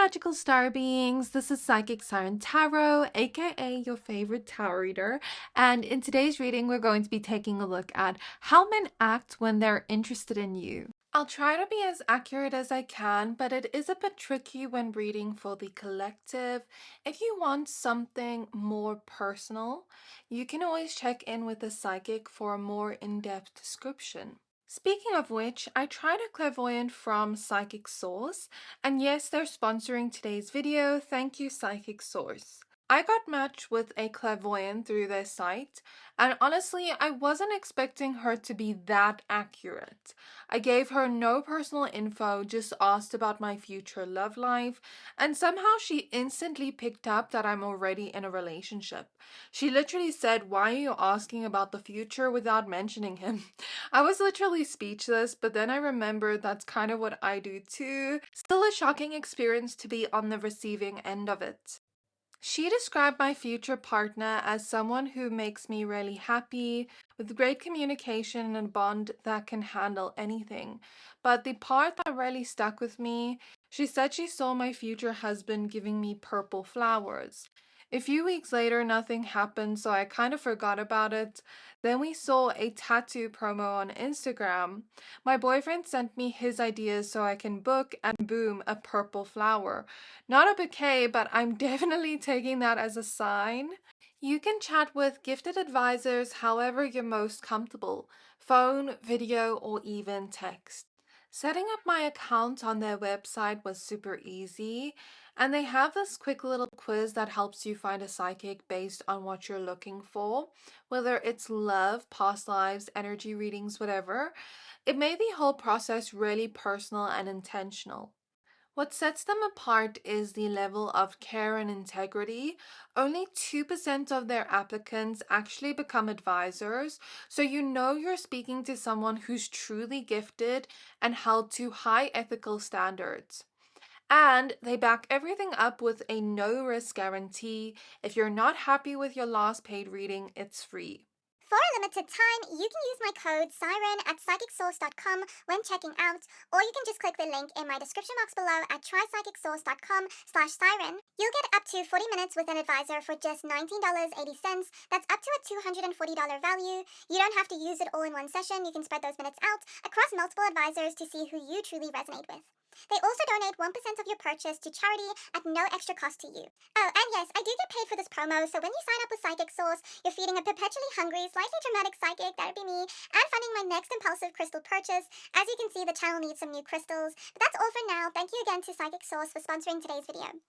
magical star beings, this is Psychic Siren Tarot, aka your favorite tarot reader, and in today's reading we're going to be taking a look at how men act when they're interested in you. I'll try to be as accurate as I can, but it is a bit tricky when reading for the collective. If you want something more personal, you can always check in with a psychic for a more in-depth description. Speaking of which, I tried a clairvoyant from Psychic Source, and yes, they're sponsoring today's video. Thank you, Psychic Source. I got matched with a clairvoyant through their site, and honestly, I wasn't expecting her to be that accurate. I gave her no personal info, just asked about my future love life, and somehow she instantly picked up that I'm already in a relationship. She literally said, "Why are you asking about the future without mentioning him?" I was literally speechless, but then I remembered that's kind of what I do too. Still a shocking experience to be on the receiving end of it. She described my future partner as someone who makes me really happy, with great communication and a bond that can handle anything. But the part that really stuck with me, she said she saw my future husband giving me purple flowers. A few weeks later, nothing happened, so I kind of forgot about it. Then we saw a tattoo promo on Instagram. My boyfriend sent me his ideas so I can book, and boom, a purple flower. Not a bouquet, but I'm definitely taking that as a sign. You can chat with gifted advisors however you're most comfortable, phone, video, or even text. Setting up my account on their website was super easy, and they have this quick little quiz that helps you find a psychic based on what you're looking for, whether it's love, past lives, energy readings, whatever. It made the whole process really personal and intentional. What sets them apart is the level of care and integrity. Only 2% of their applicants actually become advisors, so you know you're speaking to someone who's truly gifted and held to high ethical standards. And they back everything up with a no-risk guarantee. If you're not happy with your last paid reading, it's free. For a limited time, you can use my code SIREN at psychicsource.com when checking out, or you can just click the link in my description box below at trypsychicsource.com/siren. You'll get up to 40 minutes with an advisor for just $19.80. That's up to a $240 value. You don't have to use it all in one session. You can spread those minutes out across multiple advisors to see who you truly resonate with. They also donate 1% of your purchase to charity at no extra cost to you. Oh, and yes, I do get paid for this promo, so when you sign up with Psychic Source, you're feeding a perpetually hungry, slightly dramatic psychic, that would be me, and funding my next impulsive crystal purchase. As you can see, the channel needs some new crystals. But that's all for now. Thank you again to Psychic Source for sponsoring today's video.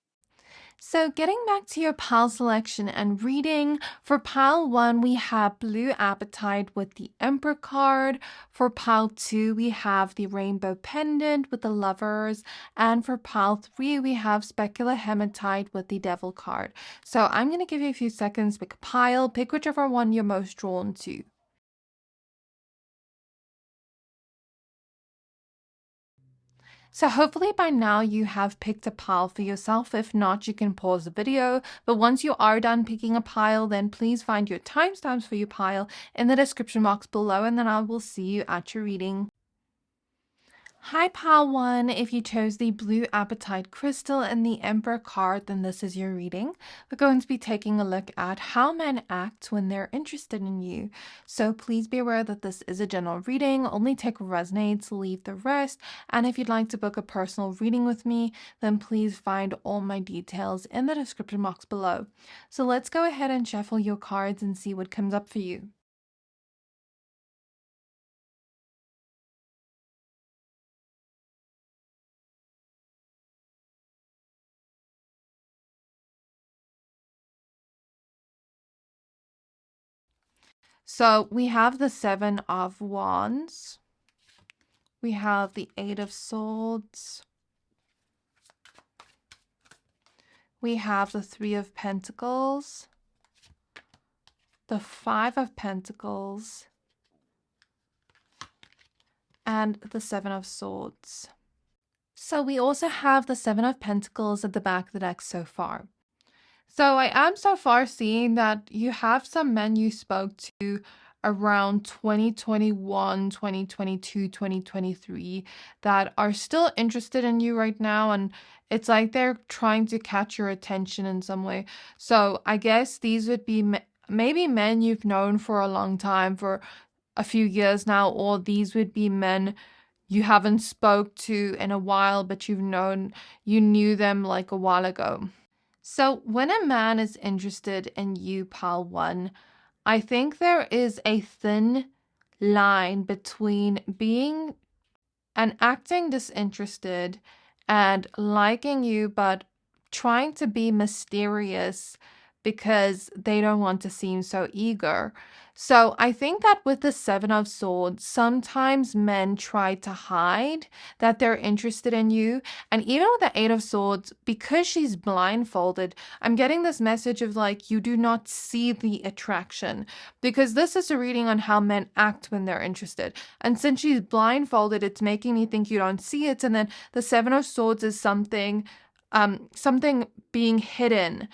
So getting back to your pile selection and reading, for pile 1 we have Blue Apatite with the Emperor card, for pile 2 we have the Rainbow Pendant with the Lovers, and for pile 3 we have Specular Hematite with the Devil card. So I'm going to give you a few seconds to pick a pile, pick whichever one you're most drawn to. So hopefully by now you have picked a pile for yourself. If not, you can pause the video. But once you are done picking a pile, then please find your timestamps for your pile in the description box below, and then I will see you at your reading. Hi pile 1, if you chose the Blue Apatite crystal and the Emperor card, then this is your reading. We're going to be taking a look at how men act when they're interested in you. So please be aware that this is a general reading, only take what resonates, leave the rest. And if you'd like to book a personal reading with me, then please find all my details in the description box below. So let's go ahead and shuffle your cards and see what comes up for you. So we have the 7 of Wands, we have the 8 of Swords, we have the 3 of Pentacles, the 5 of Pentacles, and the 7 of Swords. So we also have the 7 of Pentacles at the back of the deck so far. So I am so far seeing that you have some men you spoke to around 2021, 2022, 2023 that are still interested in you right now, and it's like they're trying to catch your attention in some way. So I guess these would be maybe men you've known for a long time, for a few years now, or these would be men you haven't spoke to in a while, but you knew them like a while ago. So when a man is interested in you, pal one, I think there is a thin line between being and acting disinterested and liking you, but trying to be mysterious because they don't want to seem so eager. So I think that with the Seven of Swords, sometimes men try to hide that they're interested in you. And even with the Eight of Swords, because she's blindfolded, I'm getting this message of like, you do not see the attraction. Because this is a reading on how men act when they're interested. And since she's blindfolded, it's making me think you don't see it. And then the Seven of Swords is something being hidden.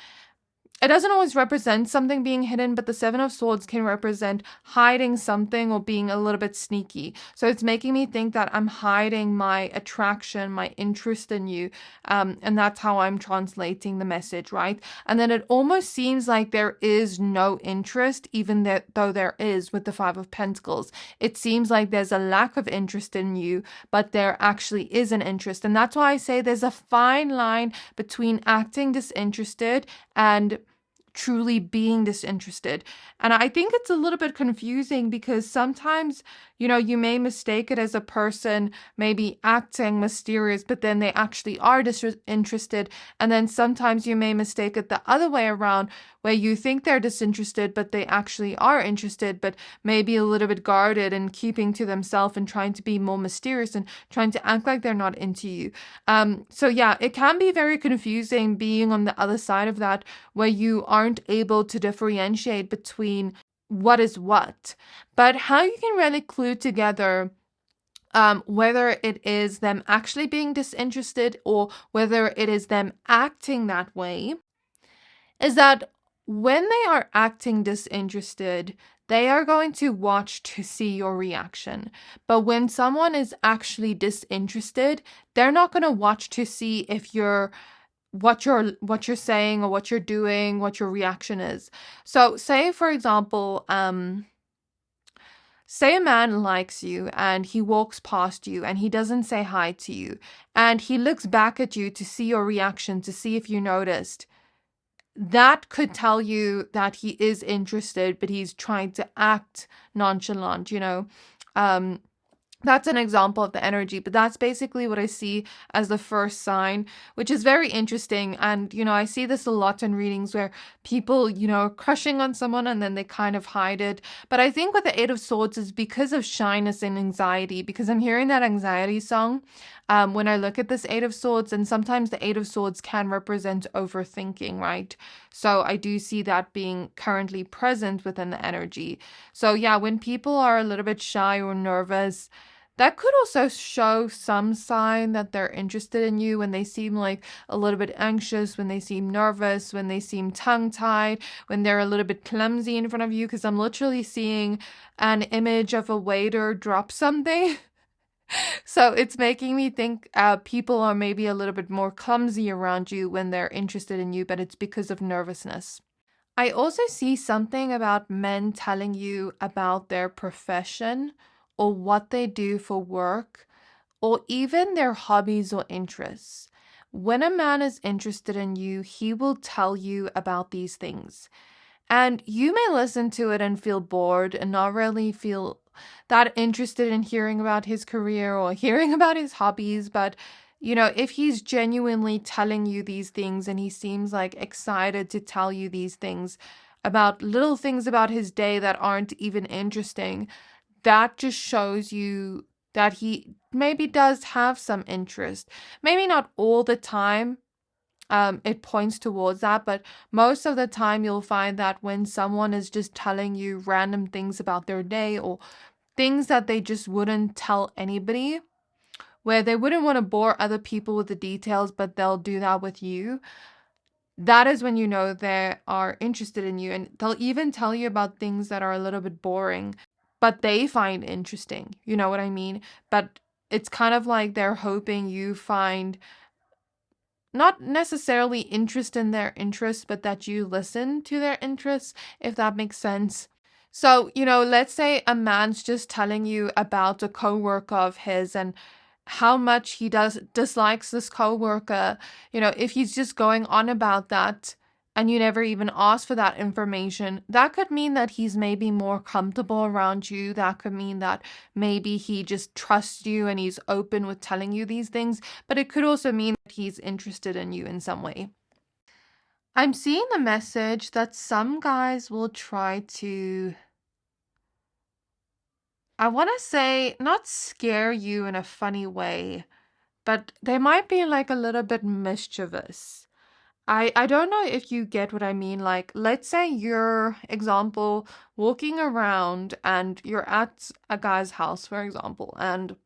It doesn't always represent something being hidden, but the Seven of Swords can represent hiding something or being a little bit sneaky. So it's making me think that I'm hiding my attraction, my interest in you. And that's how I'm translating the message, right? And then it almost seems like there is no interest, even though there is with the Five of Pentacles. It seems like there's a lack of interest in you, but there actually is an interest. And that's why I say there's a fine line between acting disinterested and truly being disinterested. And I think it's a little bit confusing because sometimes, you may mistake it as a person maybe acting mysterious, but then they actually are disinterested. And then sometimes you may mistake it the other way around, where you think they're disinterested, but they actually are interested, but maybe a little bit guarded and keeping to themselves and trying to be more mysterious and trying to act like they're not into you. So yeah, it can be very confusing being on the other side of that, where you aren't able to differentiate between what is what. But how you can really clue together whether it is them actually being disinterested or whether it is them acting that way is that when they are acting disinterested, they are going to watch to see your reaction. But when someone is actually disinterested, they're not going to watch to see if what you're saying or what you're doing, what your reaction is. So say, for example, say a man likes you and he walks past you and he doesn't say hi to you and he looks back at you to see your reaction, to see if you noticed. That could tell you that he is interested, but he's trying to act nonchalant, That's an example of the energy, but that's basically what I see as the first sign, which is very interesting. And, I see this a lot in readings where people, are crushing on someone and then they kind of hide it. But I think with the Eight of Swords is because of shyness and anxiety, because I'm hearing that anxiety song when I look at this Eight of Swords, and sometimes the Eight of Swords can represent overthinking, right? So I do see that being currently present within the energy. So yeah, when people are a little bit shy or nervous, that could also show some sign that they're interested in you, when they seem like a little bit anxious, when they seem nervous, when they seem tongue-tied, when they're a little bit clumsy in front of you, because I'm literally seeing an image of a waiter drop something. So it's making me think people are maybe a little bit more clumsy around you when they're interested in you, but it's because of nervousness. I also see something about men telling you about their profession or what they do for work or even their hobbies or interests. When a man is interested in you, he will tell you about these things. And you may listen to it and feel bored and not really feel that interested in hearing about his career or hearing about his hobbies. But, if he's genuinely telling you these things and he seems like excited to tell you these things about little things about his day that aren't even interesting, that just shows you that he maybe does have some interest. Maybe not all the time. It points towards that, but most of the time you'll find that when someone is just telling you random things about their day or things that they just wouldn't tell anybody, where they wouldn't want to bore other people with the details, but they'll do that with you, that is when you know they are interested in you. And they'll even tell you about things that are a little bit boring, but they find interesting. You know what I mean? But it's kind of like they're hoping you find not necessarily interest in their interests, but that you listen to their interests, if that makes sense. So, let's say a man's just telling you about a coworker of his and how much he dislikes this coworker. If he's just going on about that and you never even ask for that information, that could mean that he's maybe more comfortable around you. That could mean that maybe he just trusts you and he's open with telling you these things, but it could also mean that he's interested in you in some way. I'm seeing the message that some guys will try to, I want to say, not scare you in a funny way, but they might be like a little bit mischievous. I don't know if you get what I mean. Like, let's say you're, example, walking around and you're at a guy's house, for example, and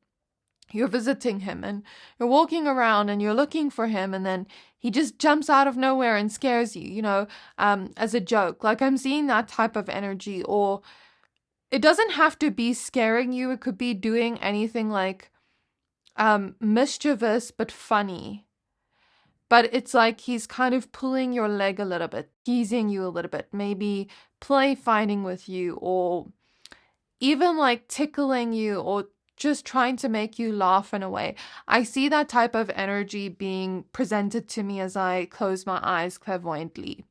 you're visiting him and you're walking around and you're looking for him, and then he just jumps out of nowhere and scares you, as a joke. Like, I'm seeing that type of energy. Or it doesn't have to be scaring you. It could be doing anything like mischievous but funny. But it's like he's kind of pulling your leg a little bit, teasing you a little bit, maybe play fighting with you, or even like tickling you, or just trying to make you laugh in a way. I see that type of energy being presented to me as I close my eyes clairvoyantly.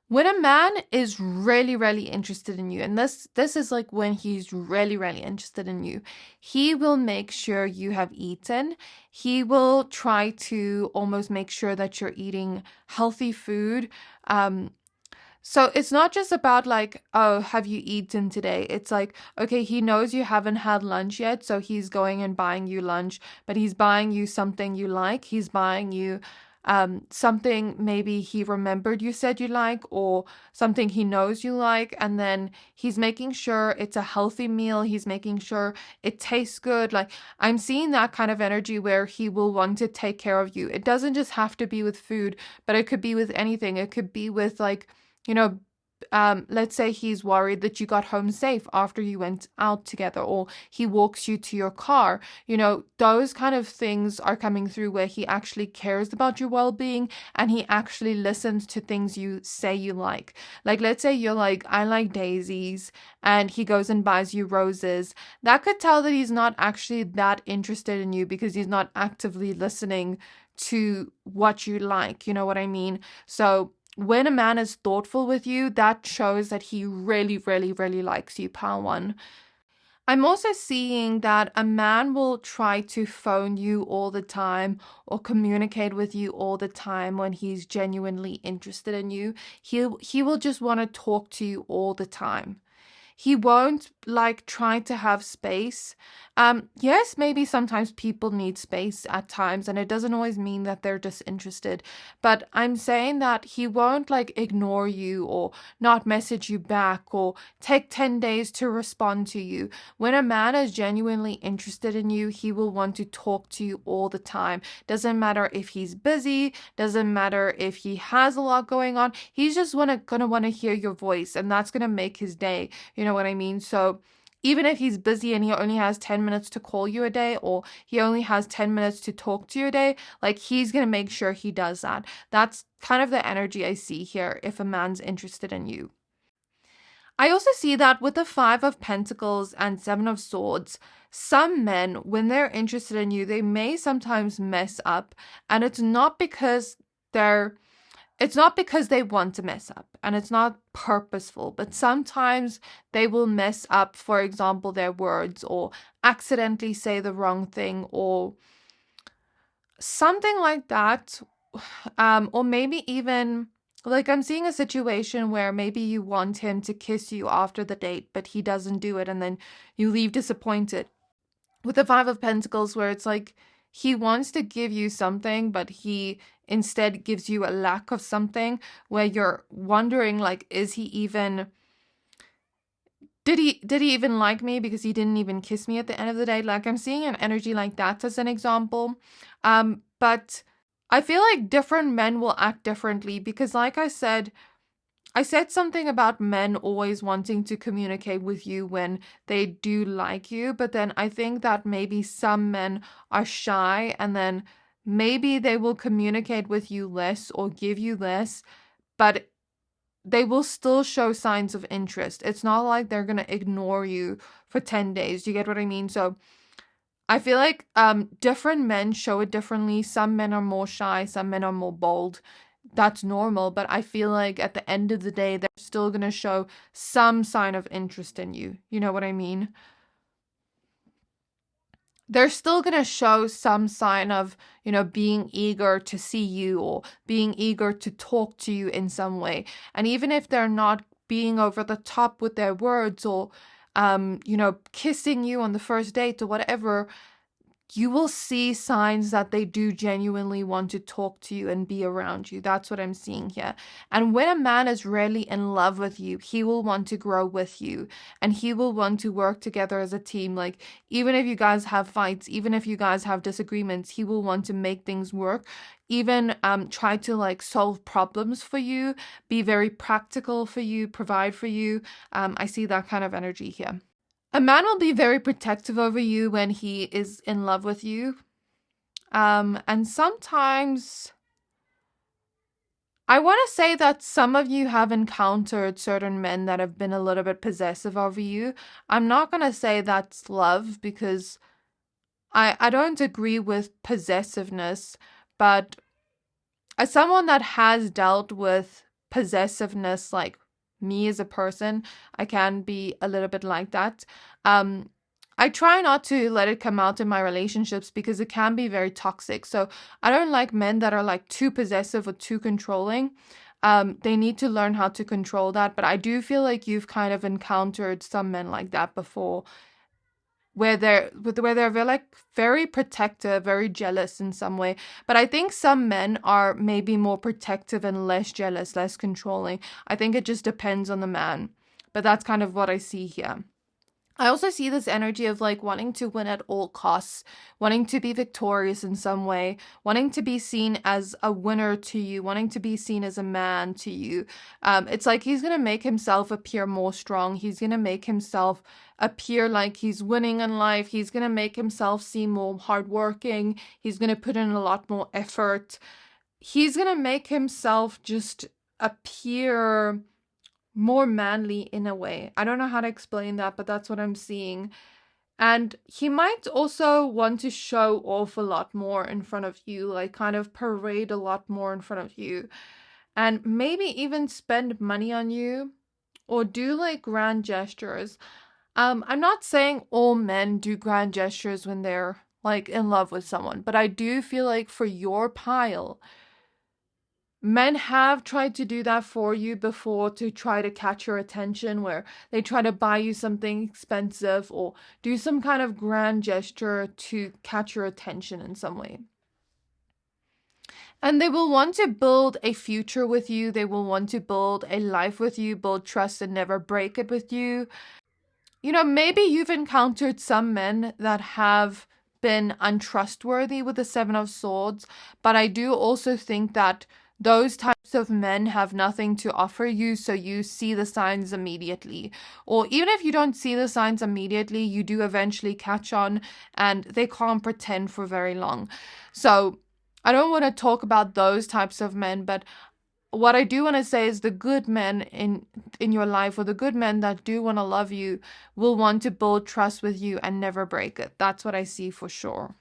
When a man is really, really interested in you, and this is like when he's really, really interested in you, he will make sure you have eaten. He will try to almost make sure that you're eating healthy food. So it's not just about like, oh, have you eaten today? It's like, okay, he knows you haven't had lunch yet, so he's going and buying you lunch, but he's buying you something you like. He's buying you something maybe he remembered you said you like, or something he knows you like, and then he's making sure it's a healthy meal. He's making sure it tastes good. Like, I'm seeing that kind of energy where he will want to take care of you. It doesn't just have to be with food, but it could be with anything. It could be with like, let's say he's worried that you got home safe after you went out together, or he walks you to your car. Those kind of things are coming through where he actually cares about your well-being and he actually listens to things you say you like. Like, let's say you're like, I like daisies, and he goes and buys you roses. That could tell that he's not actually that interested in you because he's not actively listening to what you like. You know what I mean? So when a man is thoughtful with you, that shows that he really, really, really likes you, pile one. I'm also seeing that a man will try to phone you all the time or communicate with you all the time when he's genuinely interested in you. He will just want to talk to you all the time. He won't like try to have space. Yes, maybe sometimes people need space at times, and it doesn't always mean that they're disinterested. But I'm saying that he won't like ignore you or not message you back or take 10 days to respond to you. When a man is genuinely interested in you, he will want to talk to you all the time. Doesn't matter if he's busy, doesn't matter if he has a lot going on. He's just gonna want to hear your voice, and that's gonna make his day. You know what I mean? So even if he's busy and he only has 10 minutes to call you a day, or he only has 10 minutes to talk to you a day, like, he's going to make sure he does that. That's kind of the energy I see here if a man's interested in you. I also see that with the 5 of Pentacles and 7 of Swords, some men, when they're interested in you, they may sometimes mess up, and it's not because they want to mess up, and it's not purposeful, but sometimes they will mess up, for example, their words, or accidentally say the wrong thing, or something like that. Or maybe even, like, I'm seeing a situation where maybe you want him to kiss you after the date, but he doesn't do it, and then you leave disappointed. With the 5 of Pentacles, where it's like, he wants to give you something, but he instead gives you a lack of something, where you're wondering, like, is he even, did he even like me, because he didn't even kiss me at the end of the day? Like, I'm seeing an energy like that as an example. But I feel like different men will act differently because, like I said something about men always wanting to communicate with you when they do like you, but then I think that maybe some men are shy and then maybe they will communicate with you less or give you less, but they will still show signs of interest. It's not like they're going to ignore you for 10 days. You get what I mean? So I feel like different men show it differently. Some men are more shy, some men are more bold. That's normal, but I feel like at the end of the day, they're still going to show some sign of interest in you. You know what I mean? They're still going to show some sign of, being eager to see you or being eager to talk to you in some way. And even if they're not being over the top with their words or, kissing you on the first date or whatever, you will see signs that they do genuinely want to talk to you and be around you. That's what I'm seeing here. And when a man is really in love with you, he will want to grow with you and he will want to work together as a team. Like, even if you guys have fights, even if you guys have disagreements, he will want to make things work. Even try to like solve problems for you, be very practical for you, provide for you. I see that kind of energy here. A man will be very protective over you when he is in love with you. And sometimes I want to say that some of you have encountered certain men that have been a little bit possessive over you. I'm not going to say that's love because I don't agree with possessiveness, but as someone that has dealt with possessiveness, like me as a person, I can be a little bit like that. I try not to let it come out in my relationships because it can be very toxic. So I don't like men that are like too possessive or too controlling. They need to learn how to control that. But I do feel like you've kind of encountered some men like that before, where they're very, like, very protective, very jealous in some way. But I think some men are maybe more protective and less jealous, less controlling. I think it just depends on the man. But that's kind of what I see here. I also see this energy of like wanting to win at all costs, wanting to be victorious in some way, wanting to be seen as a winner to you, wanting to be seen as a man to you. It's like he's going to make himself appear more strong. He's going to make himself appear like he's winning in life. He's going to make himself seem more hardworking. He's going to put in a lot more effort. He's going to make himself just appear more manly in a way. I don't know how to explain that, but that's what I'm seeing. And he might also want to show off a lot more in front of you, like kind of parade a lot more in front of you. And maybe even spend money on you or do like grand gestures. I'm not saying all men do grand gestures when they're like in love with someone, but I do feel like for your pile, men have tried to do that for you before to try to catch your attention, where they try to buy you something expensive or do some kind of grand gesture to catch your attention in some way. And they will want to build a future with you. They will want to build a life with you, build trust and never break it with you. Maybe you've encountered some men that have been untrustworthy with the Seven of Swords, but I do also think that those types of men have nothing to offer you, so you see the signs immediately. Or even if you don't see the signs immediately, you do eventually catch on, and they can't pretend for very long. So I don't want to talk about those types of men, but what I do want to say is the good men in your life, or the good men that do want to love you, will want to build trust with you and never break it. That's what I see for sure.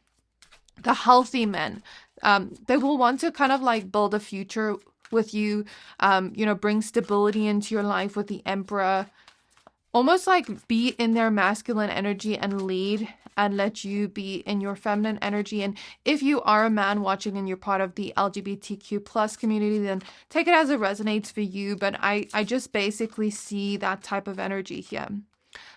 The healthy men, they will want to kind of like build a future with you, bring stability into your life with the Emperor, almost like be in their masculine energy and lead, and let you be in your feminine energy. And if you are a man watching and you're part of the LGBTQ plus community, then take it as it resonates for you. But I just basically see that type of energy here.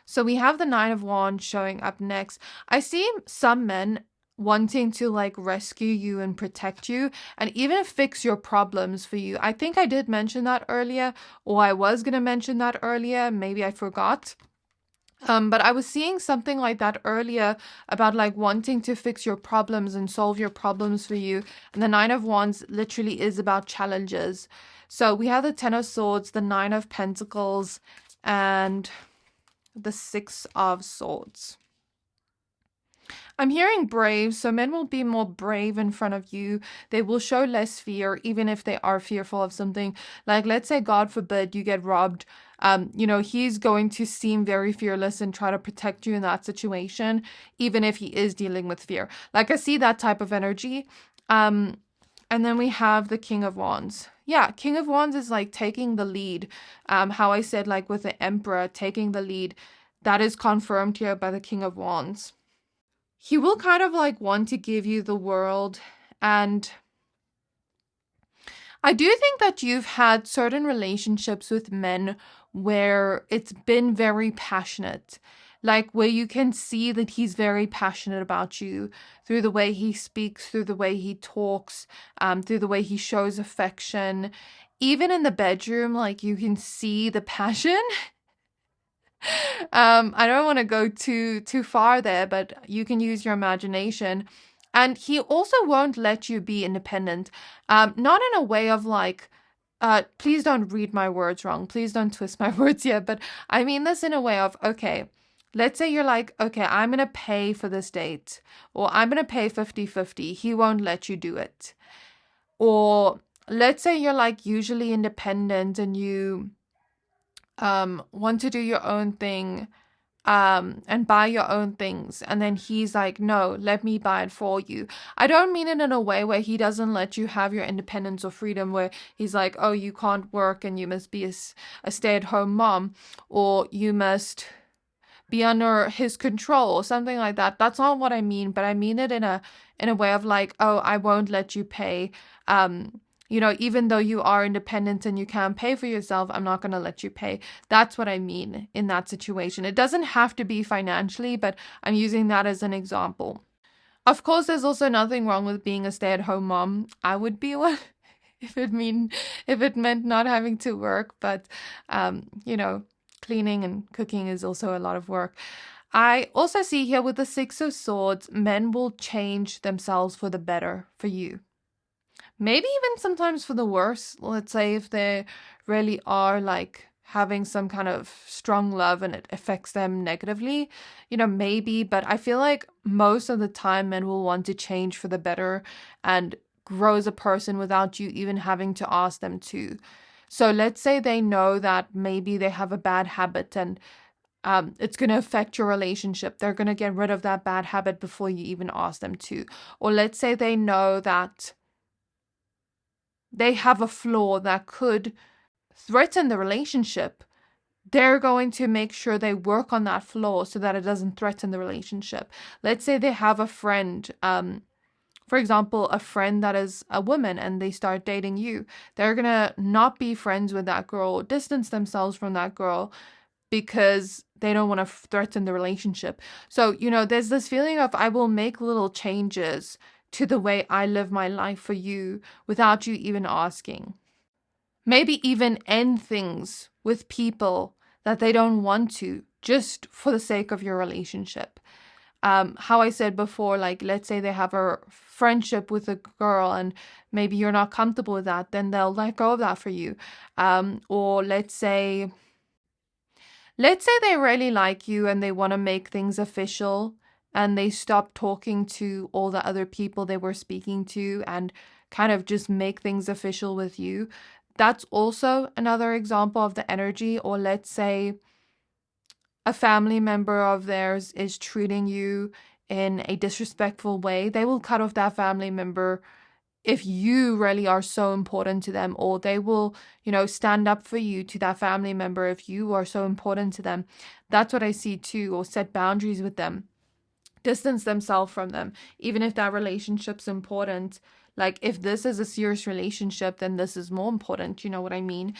So we have the Nine of Wands showing up next. I see some men wanting to like rescue you and protect you and even fix your problems for you. I think I did mention that earlier, or I was going to mention that earlier. Maybe I forgot. But I was seeing something like that earlier about like wanting to fix your problems and solve your problems for you. And the Nine of Wands literally is about challenges. So we have the Ten of Swords, the Nine of Pentacles, and the Six of Swords. I'm hearing brave, so men will be more brave in front of you. They will show less fear, even if they are fearful of something. Like, let's say, God forbid, you get robbed. He's going to seem very fearless and try to protect you in that situation, even if he is dealing with fear. Like, I see that type of energy. And then we have the King of Wands. Yeah, King of Wands is like taking the lead. How I said, like with the Emperor, taking the lead. That is confirmed here by the King of Wands. He will kind of like want to give you the world. And I do think that you've had certain relationships with men where it's been very passionate, like where you can see that he's very passionate about you through the way he speaks, through the way he talks, through the way he shows affection. Even in the bedroom, like you can see the passion. I don't want to go too far there, but you can use your imagination. And he also won't let you be independent. Not in a way of like, please don't read my words wrong. Please don't twist my words here. But I mean this in a way of, okay, let's say you're like, okay, I'm going to pay for this date, or I'm going to pay 50-50. He won't let you do it. Or let's say you're like usually independent and you want to do your own thing and buy your own things, and then he's like, no, let me buy it for you. I don't mean it in a way where he doesn't let you have your independence or freedom, where he's like, oh, you can't work and you must be a stay-at-home mom, or you must be under his control or something like that. That's not what I mean, but I mean it in a way of like, oh, I won't let you pay. Even though you are independent and you can pay for yourself, I'm not going to let you pay. That's what I mean in that situation. It doesn't have to be financially, but I'm using that as an example. Of course, there's also nothing wrong with being a stay-at-home mom. I would be one if it meant not having to work, but cleaning and cooking is also a lot of work. I also see here with the Six of Swords, men will change themselves for the better for you. Maybe even sometimes for the worse. Let's say if they really are like having some kind of strong love and it affects them negatively, maybe. But I feel like most of the time men will want to change for the better and grow as a person without you even having to ask them to. So let's say they know that maybe they have a bad habit and it's going to affect your relationship. They're going to get rid of that bad habit before you even ask them to. Or let's say they know that they have a flaw that could threaten the relationship. They're going to make sure they work on that flaw so that it doesn't threaten the relationship. Let's say they have a friend, for example, a friend that is a woman and they start dating you. They're going to not be friends with that girl, distance themselves from that girl because they don't want to threaten the relationship. So, there's this feeling of I will make little changes to the way I live my life for you without you even asking. Maybe even end things with people that they don't want to, just for the sake of your relationship. How I said before, like, let's say they have a friendship with a girl and maybe you're not comfortable with that, then they'll let go of that for you. Or let's say they really like you and they want to make things official and they stop talking to all the other people they were speaking to and kind of just make things official with you. That's also another example of the energy. Or let's say a family member of theirs is treating you in a disrespectful way. They will cut off that family member if you really are so important to them, or they will, stand up for you to that family member if you are so important to them. That's what I see too. Or set boundaries with them, distance themselves from them, even if that relationship's important. Like if this is a serious relationship, then this is more important. You know what I mean?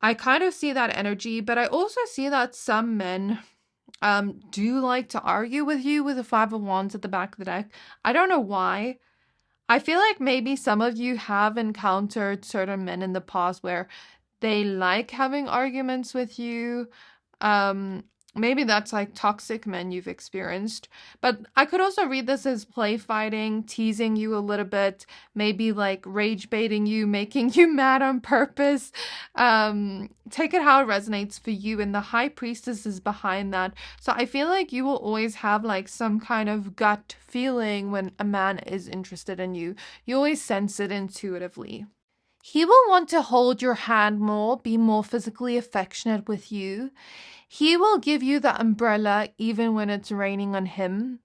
I kind of see that energy, but I also see that some men do like to argue with you with the Five of Wands at the back of the deck. I don't know why. I feel like maybe some of you have encountered certain men in the past where they like having arguments with you, maybe that's like toxic men you've experienced. But I could also read this as play fighting, teasing you a little bit, maybe like rage baiting you, making you mad on purpose. Take it how it resonates for you. And the High Priestess is behind that. So I feel like you will always have like some kind of gut feeling when a man is interested in you. You always sense it intuitively. He will want to hold your hand more, be more physically affectionate with you. He will give you the umbrella even when it's raining on him.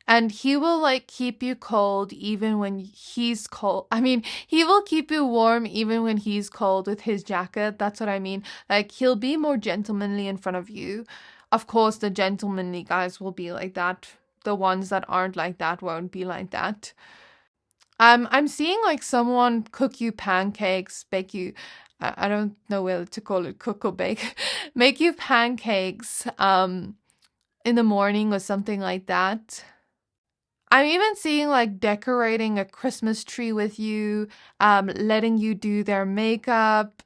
And he will like keep you cold even when he's cold. I mean, he will keep you warm even when he's cold with his jacket. That's what I mean. Like, he'll be more gentlemanly in front of you. Of course, the gentlemanly guys will be like that. The ones that aren't like that won't be like that. I'm seeing like someone cook you pancakes, bake you, I don't know whether to call it cook or bake, make you pancakes in the morning or something like that. I'm even seeing like decorating a Christmas tree with you, letting you do their makeup.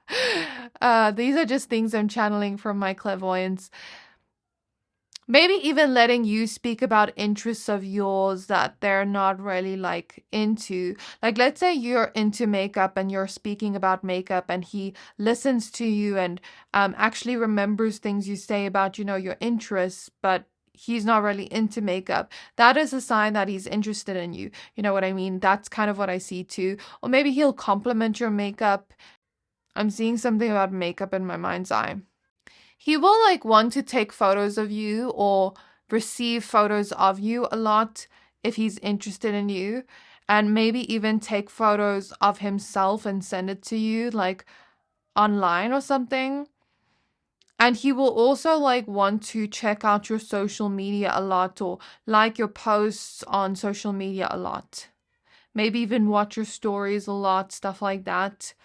These are just things I'm channeling from my clairvoyance. Maybe even letting you speak about interests of yours that they're not really like into. Like, let's say you're into makeup and you're speaking about makeup and he listens to you and actually remembers things you say about, you know, your interests, but he's not really into makeup. That is a sign that he's interested in you. You know what I mean? That's kind of what I see too. Or maybe he'll compliment your makeup. I'm seeing something about makeup in my mind's eye. He will like want to take photos of you or receive photos of you a lot if he's interested in you, and maybe even take photos of himself and send it to you like online or something. And he will also like want to check out your social media a lot or like your posts on social media a lot. Maybe even watch your stories a lot, stuff like that.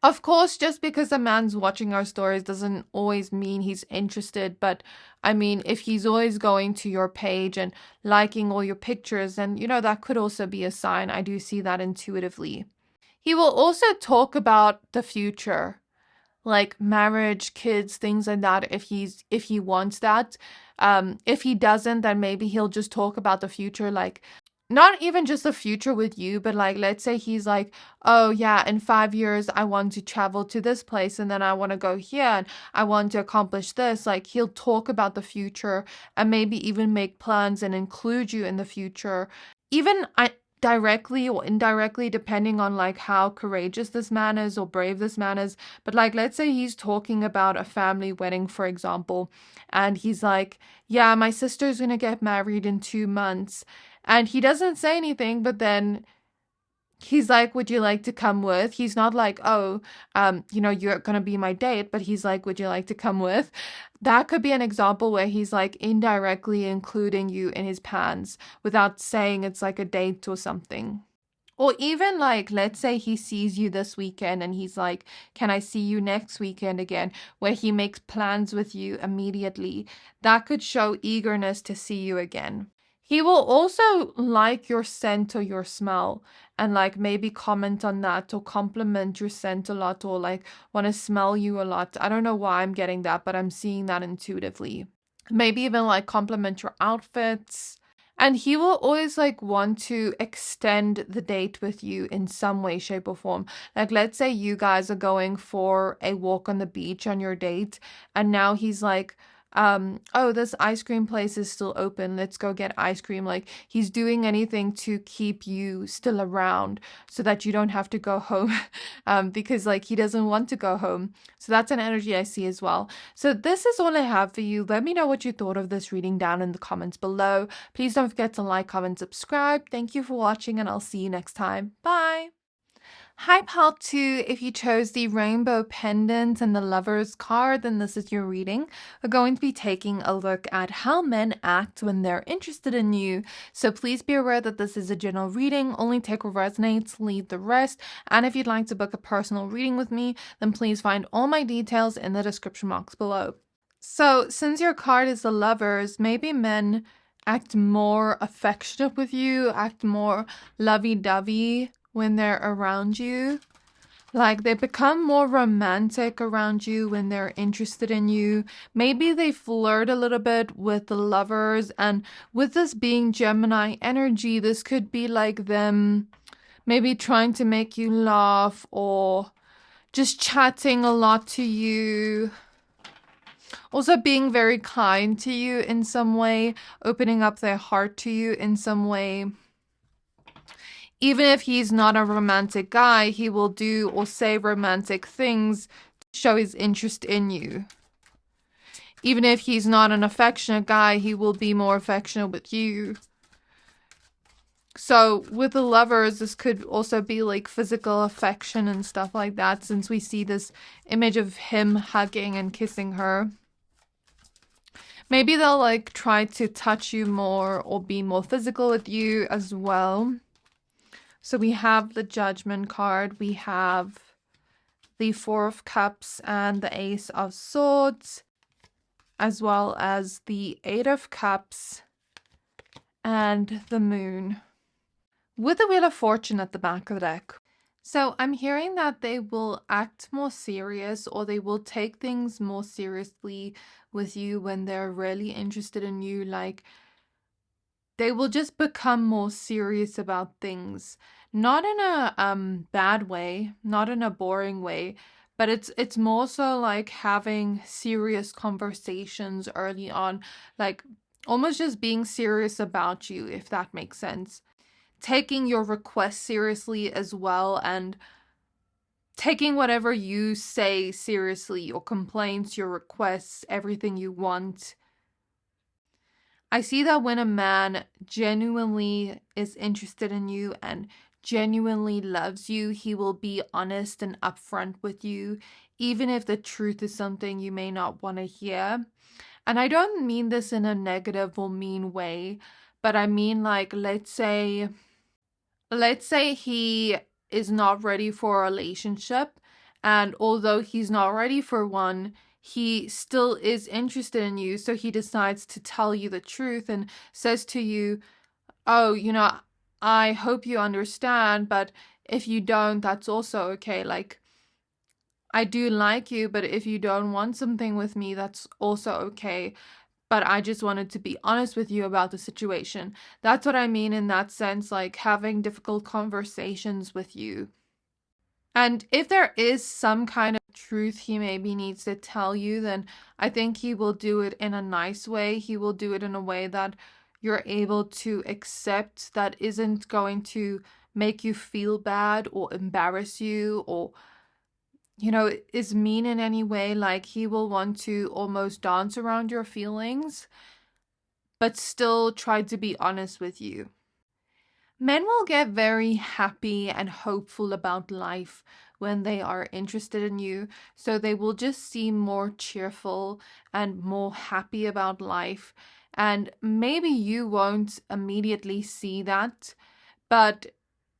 Of course, just because a man's watching our stories doesn't always mean he's interested. But I mean, if he's always going to your page and liking all your pictures, then, you know, that could also be a sign. I do see that intuitively. He will also talk about the future, like marriage, kids, things like that, if he wants that. If he doesn't, then maybe he'll just talk about the future, like not even just the future with you, but like, let's say he's like, oh yeah, in 5 years, I want to travel to this place and then I want to go here and I want to accomplish this. Like, he'll talk about the future and maybe even make plans and include you in the future. Even directly or indirectly, depending on like how courageous this man is or brave this man is. But like, let's say he's talking about a family wedding, for example, and he's like, yeah, my sister's gonna get married in 2 months. And he doesn't say anything, but then he's like, would you like to come with? He's not like, oh, you know, you're going to be my date, but he's like, would you like to come with? That could be an example where he's like indirectly including you in his plans without saying it's like a date or something. Or even like, let's say he sees you this weekend and he's like, can I see you next weekend again? Where he makes plans with you immediately. That could show eagerness to see you again. He will also like your scent or your smell and like maybe comment on that or compliment your scent a lot or like want to smell you a lot. I don't know why I'm getting that, but I'm seeing that intuitively. Maybe even like compliment your outfits. And he will always like want to extend the date with you in some way, shape, or form. Like, let's say you guys are going for a walk on the beach on your date, and now he's like, oh, this ice cream place is still open. Let's go get ice cream. Like, he's doing anything to keep you still around so that you don't have to go home because like he doesn't want to go home. So that's an energy I see as well. So this is all I have for you. Let me know what you thought of this reading down in the comments below. Please don't forget to like, comment, subscribe. Thank you for watching and I'll see you next time. Bye. Hi, pile 2. If you chose the Rainbow Pendant and the Lover's card, then this is your reading. We're going to be taking a look at how men act when they're interested in you. So please be aware that this is a general reading. Only take what resonates, leave the rest. And if you'd like to book a personal reading with me, then please find all my details in the description box below. So since your card is the Lovers, maybe men act more affectionate with you, act more lovey-dovey when they're around you. Like they become more romantic around you when they're interested in you. Maybe they flirt a little bit with the lovers. And with this being Gemini energy, this could be like them maybe trying to make you laugh or just chatting a lot to you. Also being very kind to you in some way, opening up their heart to you in some way. Even if he's not a romantic guy, he will do or say romantic things to show his interest in you. Even if he's not an affectionate guy, he will be more affectionate with you. So with the lovers, this could also be like physical affection and stuff like that, since we see this image of him hugging and kissing her. Maybe they'll like try to touch you more or be more physical with you as well. So we have the Judgment card, we have the Four of Cups and the Ace of Swords, as well as the Eight of Cups and the Moon, with the Wheel of Fortune at the back of the deck. So I'm hearing that they will act more serious, or they will take things more seriously with you when they're really interested in you. Like they will just become more serious about things. Not in a bad way, not in a boring way, but it's more so like having serious conversations early on, like almost just being serious about you, if that makes sense. Taking your requests seriously as well, and taking whatever you say seriously, your complaints, your requests, everything you want. I see that when a man genuinely is interested in you and genuinely loves you, he will be honest and upfront with you, even if the truth is something you may not want to hear. And I don't mean this in a negative or mean way, but I mean like, let's say he is not ready for a relationship, and although he's not ready for one, he still is interested in you, so he decides to tell you the truth and says to you, oh, I hope you understand, but if you don't, that's also okay. Like, I do like you, but if you don't want something with me, that's also okay. But I just wanted to be honest with you about the situation. That's what I mean in that sense, like having difficult conversations with you. And if there is some kind of truth he maybe needs to tell you, then I think he will do it in a nice way. He will do it in a way that you're able to accept, that isn't going to make you feel bad or embarrass you or, is mean in any way. Like he will want to almost dance around your feelings, but still try to be honest with you. Men will get very happy and hopeful about life when they are interested in you, so they will just seem more cheerful and more happy about life. And maybe you won't immediately see that, but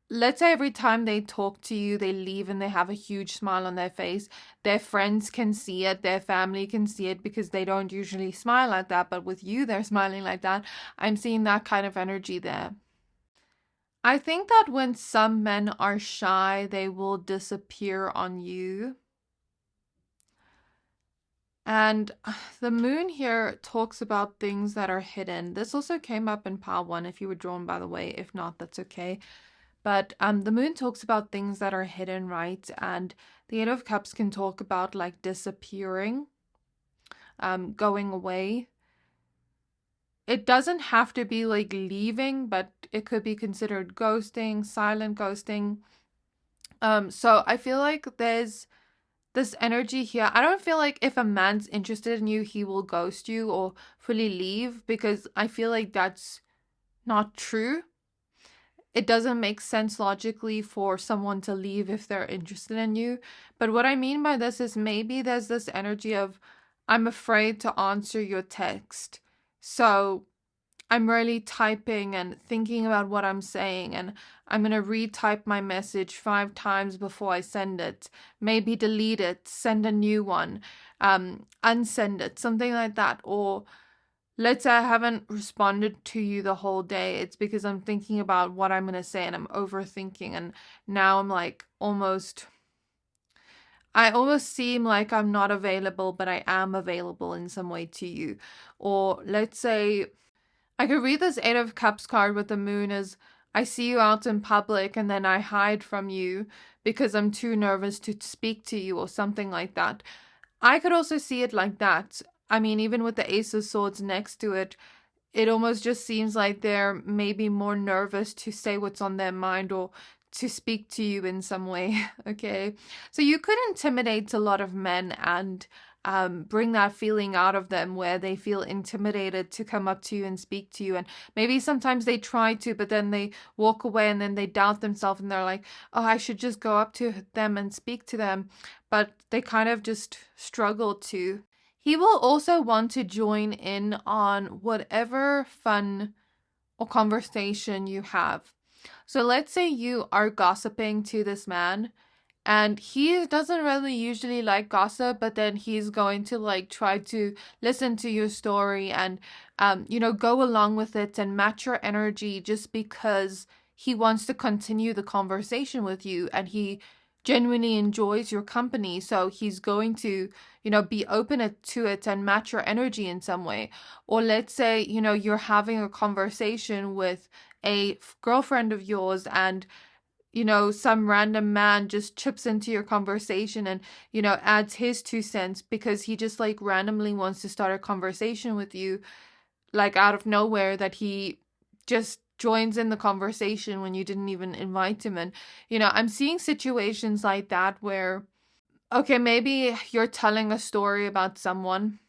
let's say every time they talk to you, they leave and they have a huge smile on their face. Their friends can see it, their family can see it, because they don't usually smile like that, but with you, they're smiling like that. I'm seeing that kind of energy there. I think that when some men are shy, they will disappear on you. And the moon here talks about things that are hidden. This also came up in pile 1 if you were drawn, by the way. If not, that's okay. But the moon talks about things that are hidden, right? And the Eight of Cups can talk about like disappearing, going away. It doesn't have to be like leaving, but it could be considered ghosting, silent ghosting. So I feel like there's this energy here. I don't feel like if a man's interested in you, he will ghost you or fully leave, because I feel like that's not true. It doesn't make sense logically for someone to leave if they're interested in you. But what I mean by this is maybe there's this energy of, I'm afraid to answer your text. So I'm really typing and thinking about what I'm saying, and I'm going to retype my message 5 times before I send it. Maybe delete it, send a new one, unsend it, something like that. Or let's say I haven't responded to you the whole day. It's because I'm thinking about what I'm going to say and I'm overthinking, and now I'm like almost I almost seem like I'm not available, but I am available in some way to you. Or let's say I could read this Eight of Cups card with the moon as I see you out in public and then I hide from you because I'm too nervous to speak to you or something like that. I could also see it like that. I mean, even with the Ace of Swords next to it, it almost just seems like they're maybe more nervous to say what's on their mind or to speak to you in some way. Okay. So you could intimidate a lot of men and bring that feeling out of them where they feel intimidated to come up to you and speak to you. And maybe sometimes they try to, but then they walk away and then they doubt themselves and they're like, oh, I should just go up to them and speak to them. But they kind of just struggle to. He will also want to join in on whatever fun or conversation you have. So let's say you are gossiping to this man and he doesn't really usually like gossip, but then he's going to like try to listen to your story and, go along with it and match your energy just because he wants to continue the conversation with you and he genuinely enjoys your company. So he's going to, be open to it and match your energy in some way. Or let's say, you're having a conversation with a girlfriend of yours and some random man just chips into your conversation and, adds his 2 cents because he just like randomly wants to start a conversation with you, like out of nowhere, that he just joins in the conversation when you didn't even invite him. And, I'm seeing situations like that where, okay, maybe you're telling a story about someone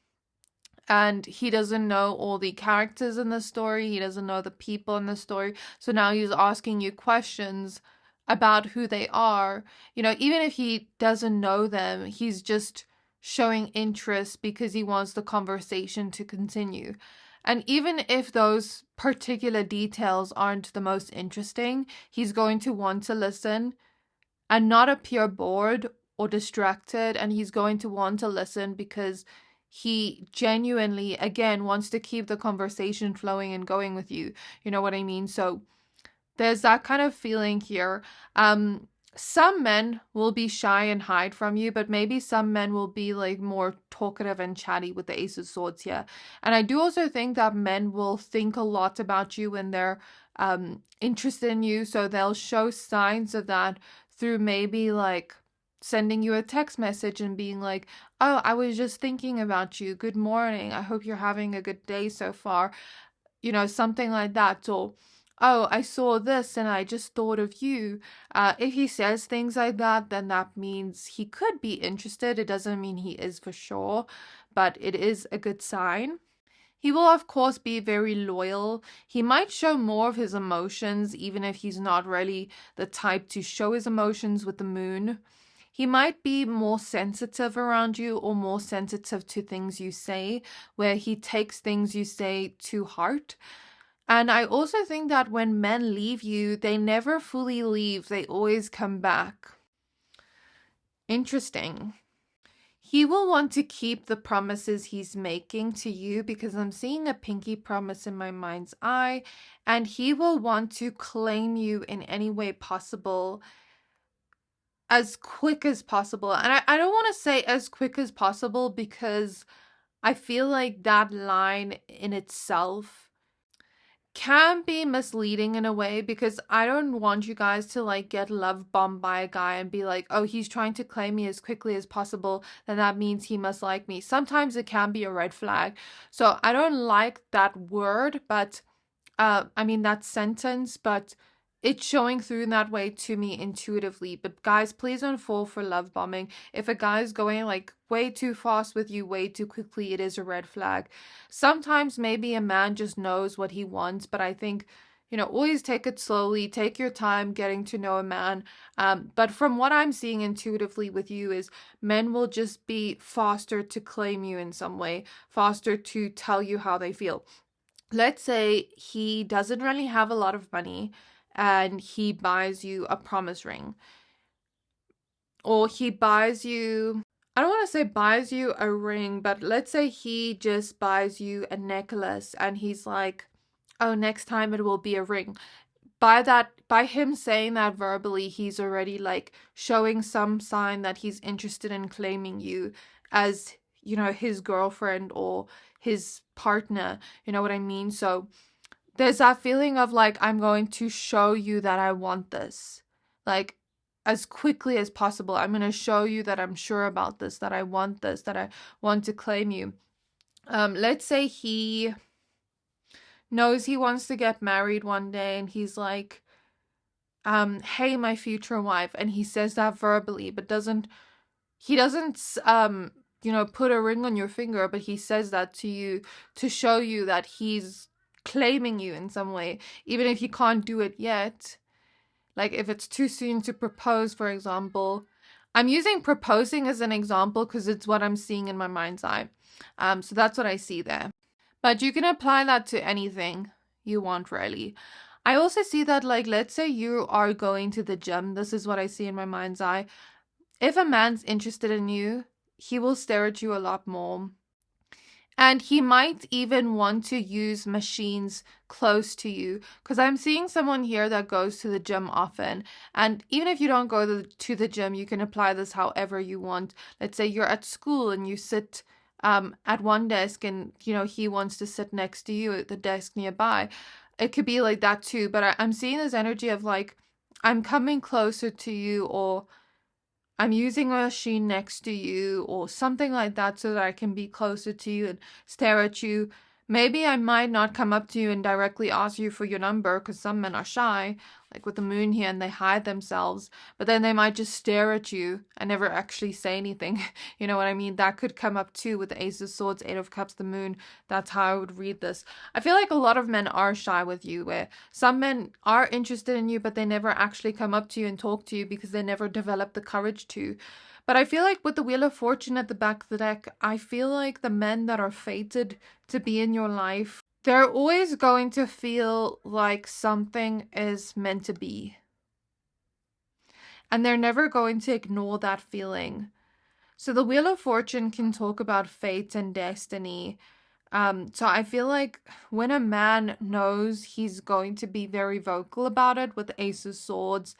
and he doesn't know all the characters in the story. He doesn't know the people in the story. So now he's asking you questions about who they are. Even if he doesn't know them, he's just showing interest because he wants the conversation to continue. And even if those particular details aren't the most interesting, he's going to want to listen and not appear bored or distracted. And he's going to want to listen because he genuinely, again, wants to keep the conversation flowing and going with you. You know what I mean? So there's that kind of feeling here. Some men will be shy and hide from you, but maybe some men will be like more talkative and chatty with the Ace of Swords here. And I do also think that men will think a lot about you when they're interested in you. So they'll show signs of that through maybe like sending you a text message and being like, oh, I was just thinking about you. Good morning. I hope you're having a good day so far. Something like that. Or, oh, I saw this and I just thought of you. If he says things like that, then that means he could be interested. It doesn't mean he is for sure, but it is a good sign. He will, of course, be very loyal. He might show more of his emotions, even if he's not really the type to show his emotions with the moon. He might be more sensitive around you or more sensitive to things you say, where he takes things you say to heart. And I also think that when men leave you, they never fully leave. They always come back. Interesting. He will want to keep the promises he's making to you because I'm seeing a pinky promise in my mind's eye. And he will want to claim you in any way possible as quick as possible. And I don't want to say as quick as possible because I feel like that line in itself can be misleading in a way because I don't want you guys to like get love bombed by a guy and be like, oh, he's trying to claim me as quickly as possible, then that means he must like me. Sometimes it can be a red flag. So I don't like that word, but that sentence, but it's showing through in that way to me intuitively. But guys, please don't fall for love bombing. If a guy's going like way too fast with you, way too quickly, it is a red flag. Sometimes maybe a man just knows what he wants, but I think, always take it slowly, take your time getting to know a man. But from what I'm seeing intuitively with you is men will just be faster to claim you in some way, faster to tell you how they feel. Let's say he doesn't really have a lot of money and he buys you a promise ring. Or he buys you, I don't want to say buys you a ring, but let's say he just buys you a necklace and he's like, oh, next time it will be a ring. by him saying that verbally, he's already like showing some sign that he's interested in claiming you as, you know, his girlfriend or his partner. You know what I mean? So there's that feeling of like, I'm going to show you that I want this. Like, as quickly as possible, I'm going to show you that I'm sure about this, that I want this, that I want to claim you. Let's say he knows he wants to get married one day and he's like, hey, my future wife. And he says that verbally, but he doesn't, you know, put a ring on your finger, but he says that to you to show you that he's claiming you in some way, even if you can't do it yet. Like if it's too soon to propose, for example. I'm using proposing as an example because it's what I'm seeing in my mind's eye. So that's what I see there. But you can apply that to anything you want, really. I also see that, like, let's say you are going to the gym. This is what I see in my mind's eye. If a man's interested in you, he will stare at you a lot more. And he might even want to use machines close to you. Because I'm seeing someone here that goes to the gym often. And even if you don't go to the gym, you can apply this however you want. Let's say you're at school and you sit at one desk and, you know, he wants to sit next to you at the desk nearby. It could be like that too. But I'm seeing this energy of like, I'm coming closer to you, or I'm using a machine next to you or something like that so that I can be closer to you and stare at you. Maybe I might not come up to you and directly ask you for your number because some men are shy, like with the moon here, and they hide themselves. But then they might just stare at you and never actually say anything. You know what I mean? That could come up too with the Ace of Swords, Eight of Cups, the moon. That's how I would read this. I feel like a lot of men are shy with you, where some men are interested in you, but they never actually come up to you and talk to you because they never develop the courage to. But I feel like with the Wheel of Fortune at the back of the deck, I feel like the men that are fated to be in your life, they're always going to feel like something is meant to be. And they're never going to ignore that feeling. So the Wheel of Fortune can talk about fate and destiny. So I feel like when a man knows he's going to be very vocal about it with Ace of Swords,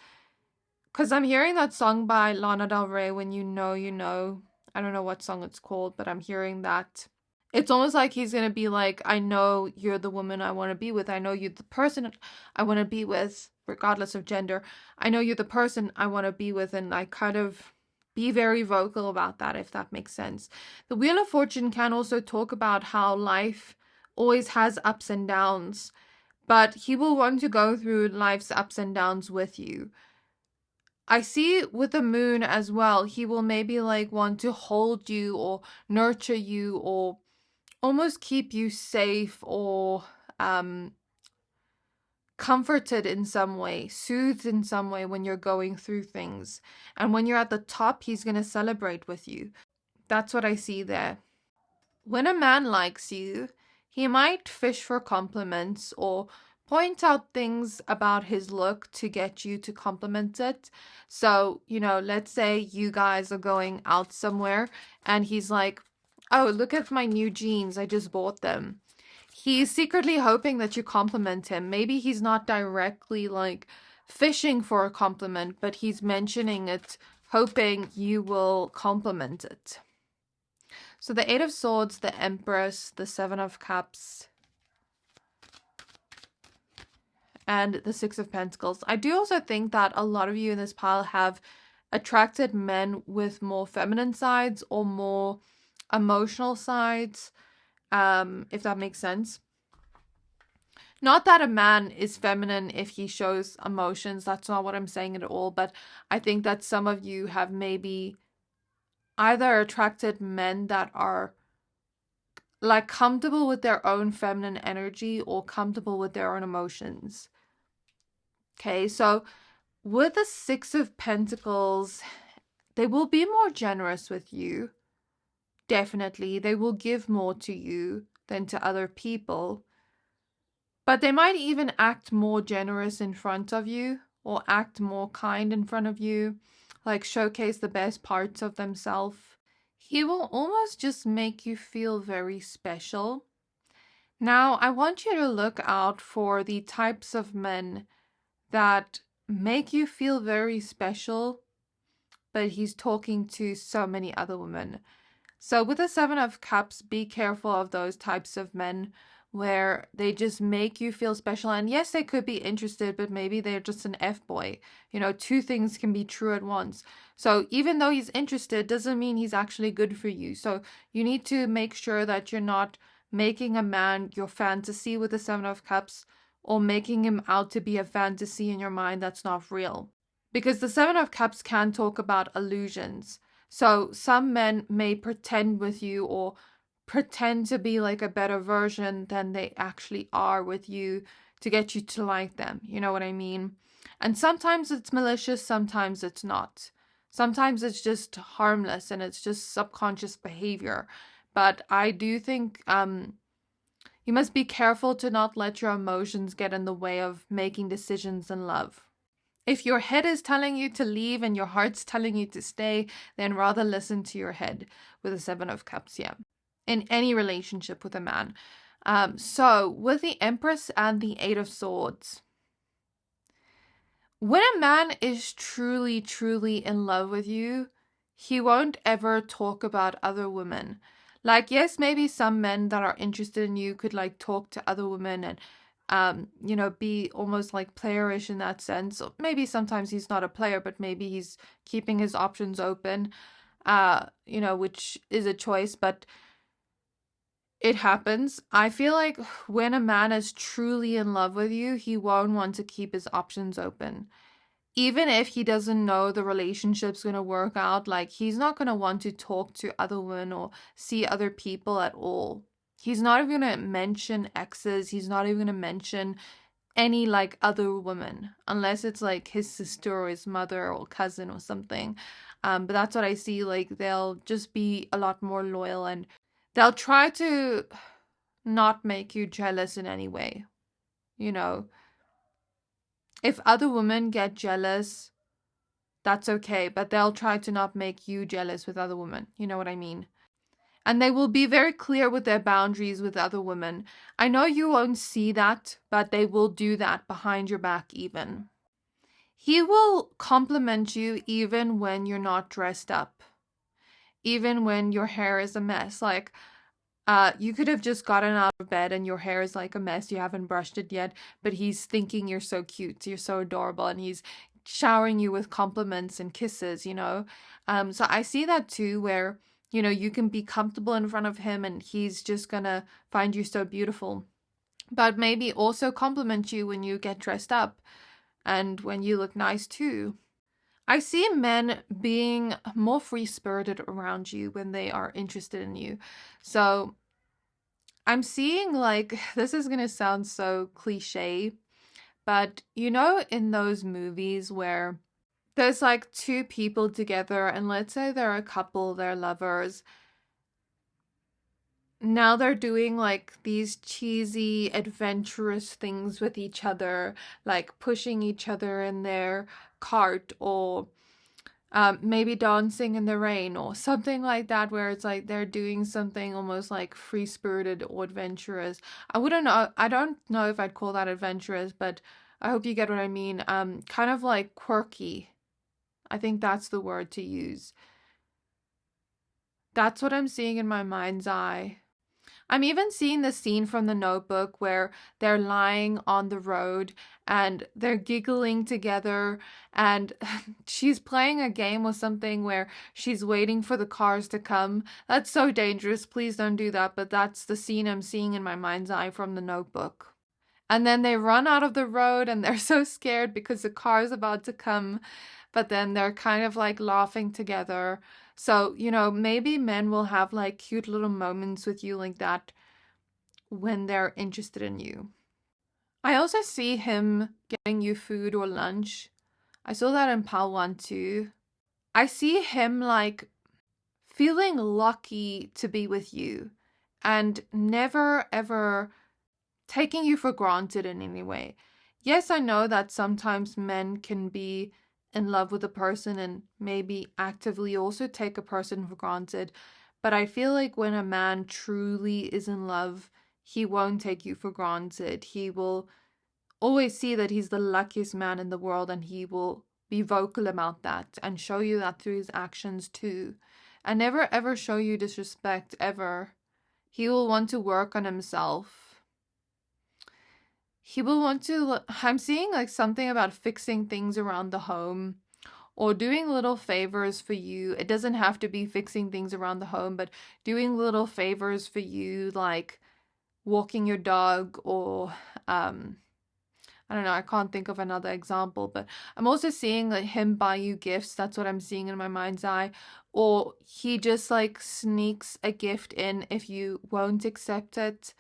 because I'm hearing that song by Lana Del Rey, When You Know, You Know. I don't know what song it's called, but I'm hearing that. It's almost like he's going to be like, I know you're the woman I want to be with. I know you're the person I want to be with, regardless of gender. I know you're the person I want to be with. And I kind of be very vocal about that, if that makes sense. The Wheel of Fortune can also talk about how life always has ups and downs, but he will want to go through life's ups and downs with you. I see with the moon as well, he will maybe like want to hold you or nurture you or almost keep you safe or comforted in some way, soothed in some way when you're going through things. And when you're at the top, he's going to celebrate with you. That's what I see there. When a man likes you, he might fish for compliments or point out things about his look to get you to compliment it. So, you know, let's say you guys are going out somewhere and he's like, oh, look at my new jeans. I just bought them. He's secretly hoping that you compliment him. Maybe he's not directly like fishing for a compliment, but he's mentioning it, hoping you will compliment it. So the Eight of Swords, the Empress, the Seven of Cups, and the Six of Pentacles. I do also think that a lot of you in this pile have attracted men with more feminine sides or more emotional sides, if that makes sense. Not that a man is feminine if he shows emotions. That's not what I'm saying at all. But I think that some of you have maybe either attracted men that are like comfortable with their own feminine energy or comfortable with their own emotions. Okay, so with the Six of Pentacles, they will be more generous with you. Definitely, they will give more to you than to other people. But they might even act more generous in front of you or act more kind in front of you, like showcase the best parts of themselves. He will almost just make you feel very special. Now, I want you to look out for the types of men that make you feel very special, but he's talking to so many other women. So with the Seven of Cups, be careful of those types of men where they just make you feel special. And yes, they could be interested, but maybe they're just an F-boy. You know, two things can be true at once. So even though he's interested, doesn't mean he's actually good for you. So you need to make sure that you're not making a man your fantasy with the Seven of Cups, or making him out to be a fantasy in your mind that's not real. Because the Seven of Cups can talk about illusions. So some men may pretend with you, or pretend to be like a better version than they actually are with you, to get you to like them. You know what I mean? And sometimes it's malicious, sometimes it's not. Sometimes it's just harmless and it's just subconscious behavior. But I do think you must be careful to not let your emotions get in the way of making decisions in love. If your head is telling you to leave and your heart's telling you to stay, then rather listen to your head with the Seven of Cups, yeah. In any relationship with a man. So with the Empress and the Eight of Swords, when a man is truly, truly in love with you, he won't ever talk about other women. Like, yes, maybe some men that are interested in you could like talk to other women and you know, be almost like playerish in that sense. Or maybe sometimes he's not a player, but maybe he's keeping his options open, you know, which is a choice, but it happens. I feel like when a man is truly in love with you, he won't want to keep his options open. Even if he doesn't know the relationship's going to work out, like he's not going to want to talk to other women or see other people at all. He's not even going to mention exes. He's not even going to mention any like other woman, unless it's like his sister or his mother or cousin or something. But that's what I see. Like they'll just be a lot more loyal, and they'll try to not make you jealous in any way. You know, if other women get jealous, that's okay, but they'll try to not make you jealous with other women. You know what I mean? And they will be very clear with their boundaries with other women. I know you won't see that, but they will do that behind your back even. He will compliment you even when you're not dressed up. Even when your hair is a mess. Like, you could have just gotten out of bed and your hair is like a mess. You haven't brushed it yet, but he's thinking you're so cute, you're so adorable, and he's showering you with compliments and kisses, you know? So I see that too, where, you know, you can be comfortable in front of him and he's just gonna find you so beautiful. But maybe also compliment you when you get dressed up and when you look nice too. I see men being more free-spirited around you when they are interested in you. So I'm seeing like, this is going to sound so cliche, but you know, in those movies where there's like two people together and let's say they're a couple, they're lovers. Now they're doing like these cheesy, adventurous things with each other, like pushing each other in their cart, or maybe dancing in the rain or something like that, where it's like they're doing something almost like free-spirited or adventurous. I don't know if I'd call that adventurous, but I hope you get what I mean. Kind of like quirky. I think that's the word to use. That's what I'm seeing in my mind's eye. I'm even seeing the scene from The Notebook where they're lying on the road and they're giggling together, and she's playing a game or something where she's waiting for the cars to come. That's so dangerous. Please don't do that. But that's the scene I'm seeing in my mind's eye from The Notebook. And then they run out of the road and they're so scared because the car's about to come. But then they're kind of like laughing together. So, you know, maybe men will have like cute little moments with you like that when they're interested in you. I also see him getting you food or lunch. I saw that in Pal 1 too. I see him like feeling lucky to be with you and never ever taking you for granted in any way. Yes, I know that sometimes men can be in love with a person and maybe actively also take a person for granted, but I feel like when a man truly is in love, he won't take you for granted. He will always see that he's the luckiest man in the world, and he will be vocal about that and show you that through his actions too. And never ever show you disrespect ever. He will want to work on himself. He will want to, I'm seeing like something about fixing things around the home or doing little favors for you. It doesn't have to be fixing things around the home, but doing little favors for you, like walking your dog, or I don't know, I can't think of another example, but I'm also seeing like him buy you gifts. That's what I'm seeing in my mind's eye. Or he just like sneaks a gift in if you won't accept it.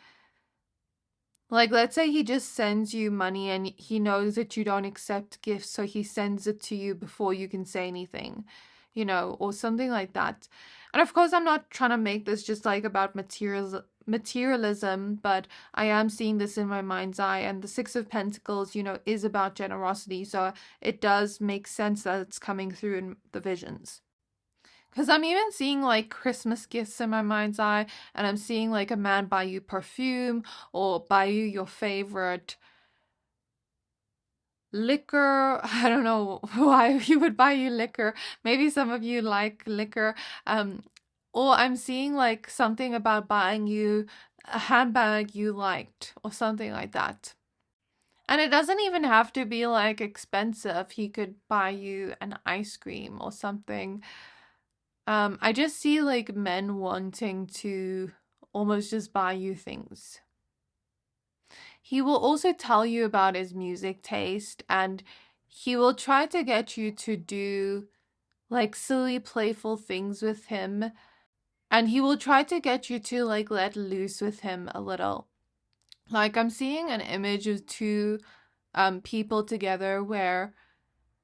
Like, let's say he just sends you money and he knows that you don't accept gifts, so he sends it to you before you can say anything, you know, or something like that. And of course, I'm not trying to make this just like about materialism, but I am seeing this in my mind's eye. And the Six of Pentacles, you know, is about generosity. So it does make sense that it's coming through in the visions. Because I'm even seeing like Christmas gifts in my mind's eye, and I'm seeing like a man buy you perfume or buy you your favorite liquor. I don't know why he would buy you liquor. Maybe some of you like liquor. Or I'm seeing like something about buying you a handbag you liked or something like that. And it doesn't even have to be like expensive. He could buy you an ice cream or something. I just see like men wanting to almost just buy you things. He will also tell you about his music taste, and he will try to get you to do like silly, playful things with him. And he will try to get you to like let loose with him a little. Like, I'm seeing an image of two people together where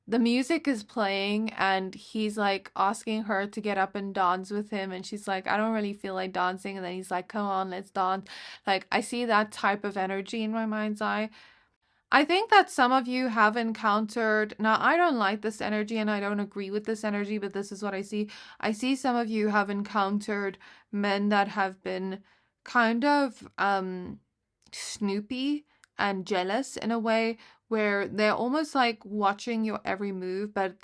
the music is playing and he's like asking her to get up and dance with him, and she's like, I don't really feel like dancing, and then he's like, come on, let's dance. Like, I see that type of energy in my mind's eye. I think that some of you have encountered, now I don't like this energy and I don't agree with this energy, but this is what I see. I see some of you have encountered men that have been kind of snoopy and jealous in a way, where they're almost like watching your every move. But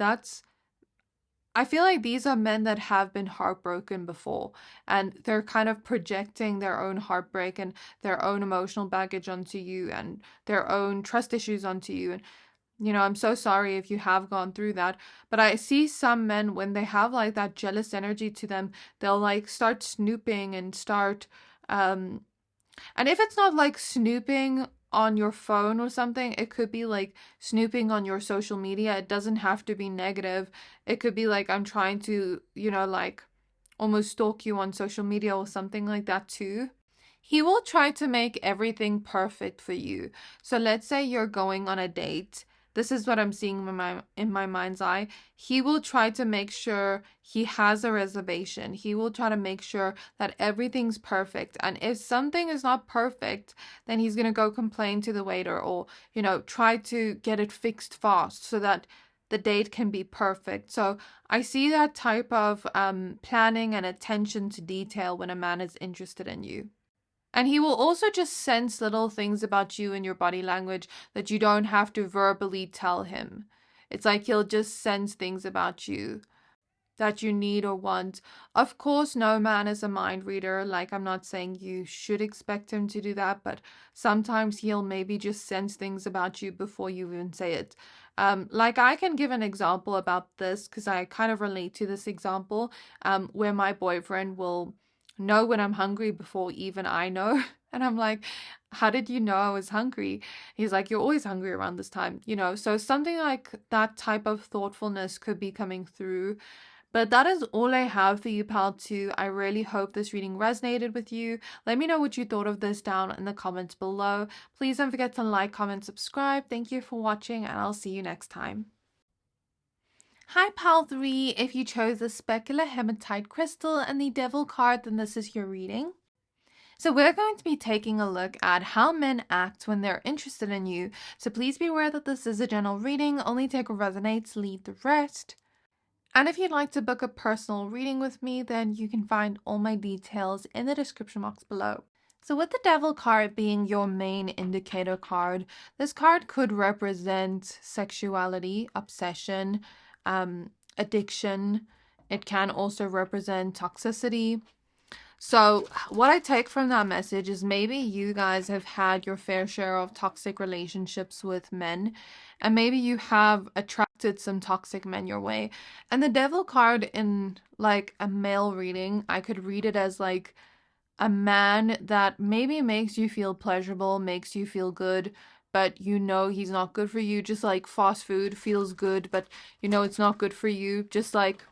I feel like these are men that have been heartbroken before, and they're kind of projecting their own heartbreak and their own emotional baggage onto you and their own trust issues onto you. And, you know, I'm so sorry if you have gone through that. But I see some men, when they have like that jealous energy to them, they'll like start snooping and start, and if it's not like snooping on your phone or something, it could be like snooping on your social media. It doesn't have to be negative. It could be like, I'm trying to, you know, like almost stalk you on social media or something like that too. He will try to make everything perfect for you. So let's say you're going on a date. This is what I'm seeing in my mind's eye. He will try to make sure he has a reservation. He will try to make sure that everything's perfect. And if something is not perfect, then he's going to go complain to the waiter, or, you know, try to get it fixed fast so that the date can be perfect. So I see that type of planning and attention to detail when a man is interested in you. And he will also just sense little things about you in your body language that you don't have to verbally tell him. It's like he'll just sense things about you that you need or want. Of course, no man is a mind reader. Like, I'm not saying you should expect him to do that, but sometimes he'll maybe just sense things about you before you even say it. Like, I can give an example about this because I kind of relate to this example, where my boyfriend will know when I'm hungry before even I know. And I'm like, how did you know I was hungry? He's like, you're always hungry around this time, you know? So something like that type of thoughtfulness could be coming through. But that is all I have for you, pal 2. I really hope this reading resonated with you. Let me know what you thought of this down in the comments below. Please don't forget to like, comment, subscribe. Thank you for watching, and I'll see you next time. Hi, pal 3. If you chose the Specular Hematite crystal and the Devil card, then this is your reading. So we're going to be taking a look at how men act when they're interested in you. So please be aware that this is a general reading. Only take what resonates, leave the rest. And if you'd like to book a personal reading with me, then you can find all my details in the description box below. So with the Devil card being your main indicator card, this card could represent sexuality, obsession, addiction. It can also represent toxicity. So what I take from that message is maybe you guys have had your fair share of toxic relationships with men, and maybe you have attracted some toxic men your way. And the Devil card in like a male reading, I could read it as like a man that maybe makes you feel pleasurable, makes you feel good, but you know he's not good for you. Just like fast food feels good, but you know it's not good for you. Just like